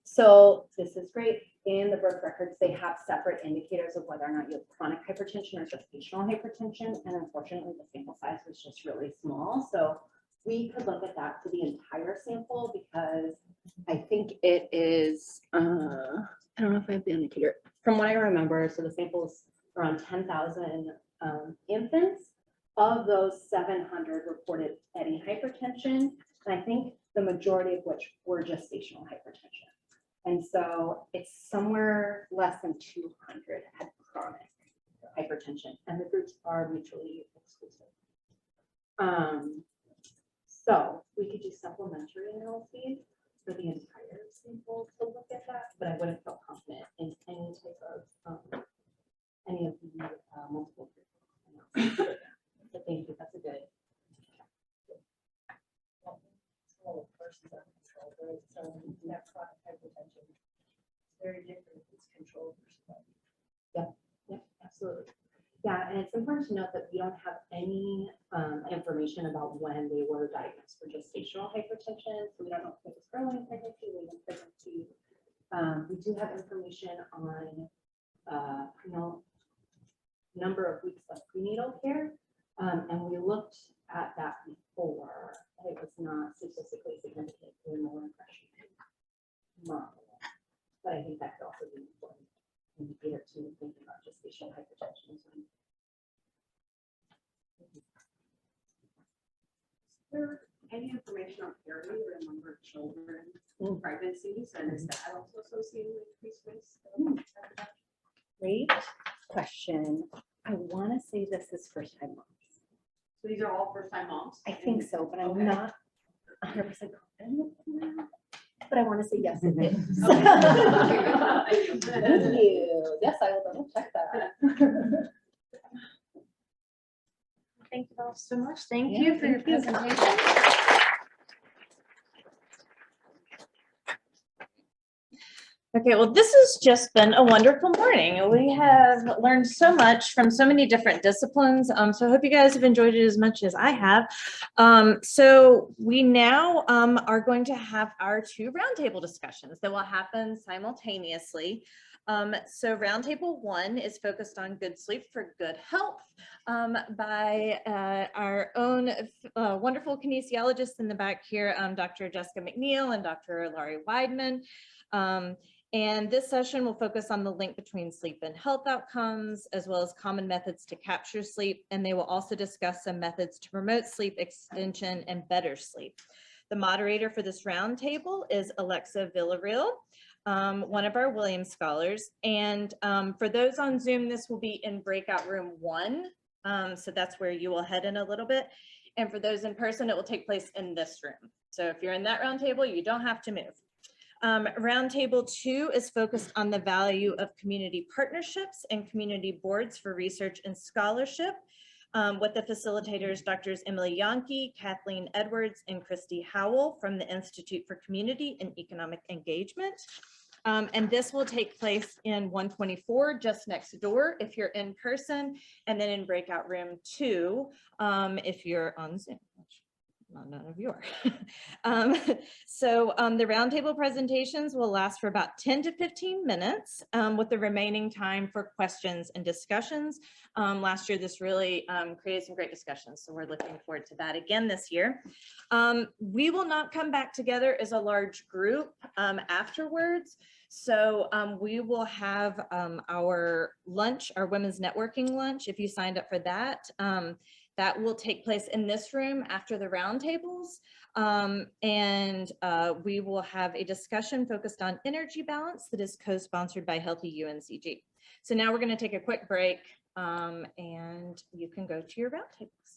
So this is great. In the birth records, they have separate indicators of whether or not you have chronic hypertension or gestational hypertension. And unfortunately, the sample size was just really small. So we could look at that for the entire sample because I think it is, I don't know if I have the indicator. From what I remember, so the sample is around 10,000 infants. Of those, 700 reported any hypertension, and I think the majority of which were gestational hypertension. And so it's somewhere less than 200 had chronic hypertension, and the groups are mutually exclusive. So we could do supplementary analyses for the entire sample to look at that, but I wouldn't feel confident in any type of any of the multiple analyses. So thank you, that's a good. Well, versus uncontrolled, right? So that chronic hypertension is very different if it's controlled versus uncontrolled. Yeah, absolutely. Yeah, and it's important to note that we don't have any information about when they were diagnosed for gestational hypertension. So we don't know if it was early in pregnancy, late in pregnancy. We do have information on number of weeks of prenatal care. And we looked at that before, and it was not statistically significant in the regression model. But I think that could also be an important indicator to thinking about gestational hypertension as well. Is there any information on parity or the number of children in pregnancies, and is that also associated with increased risk of hypertension? Great question. I want to say this is first time moms. So these are all first-time moms? I think so, but I'm Okay. not 100% confident. But I want to say yes, it is. Thank you. Yes, I will double check that. Thank you all so much. Thank Yeah, you for your thank you. presentation. Okay, well, this has just been a wonderful morning. We have learned so much from so many different disciplines. So I hope you guys have enjoyed it as much as I have. So we now are going to have our 2 roundtable discussions that will happen simultaneously. So roundtable 1 is focused on good sleep for good health by our own wonderful kinesiologists in the back here, Dr. Jessica McNeil and Dr. Laurie Weidman. And this session will focus on the link between sleep and health outcomes, as well as common methods to capture sleep. And they will also discuss some methods to promote sleep extension and better sleep. The moderator for this roundtable is Alexa Villarreal, one of our Williams scholars. And for those on Zoom, this will be in breakout room 1. So that's where you will head in a little bit. And for those in person, it will take place in this room. So if you're in that roundtable, you don't have to move. Roundtable 2 is focused on the value of community partnerships and community boards for research and scholarship with the facilitators, Drs. Emily Yankee, Kathleen Edwards, and Christy Howell from the Institute for Community and Economic Engagement. And this will take place in 124, just next door if you're in person, and then in breakout room 2 if you're on Zoom. Well, none of you are. The roundtable presentations will last for about 10 to 15 minutes with the remaining time for questions and discussions. Last year, this really created some great discussions, so we're looking forward to that again this year. We will not come back together as a large group afterwards. So we will have our lunch, our women's networking lunch, if you signed up for that. That will take place in this room after the roundtables. We will have a discussion focused on energy balance that is co-sponsored by Healthy UNCG. So now we're going to take a quick break and you can go to your roundtables.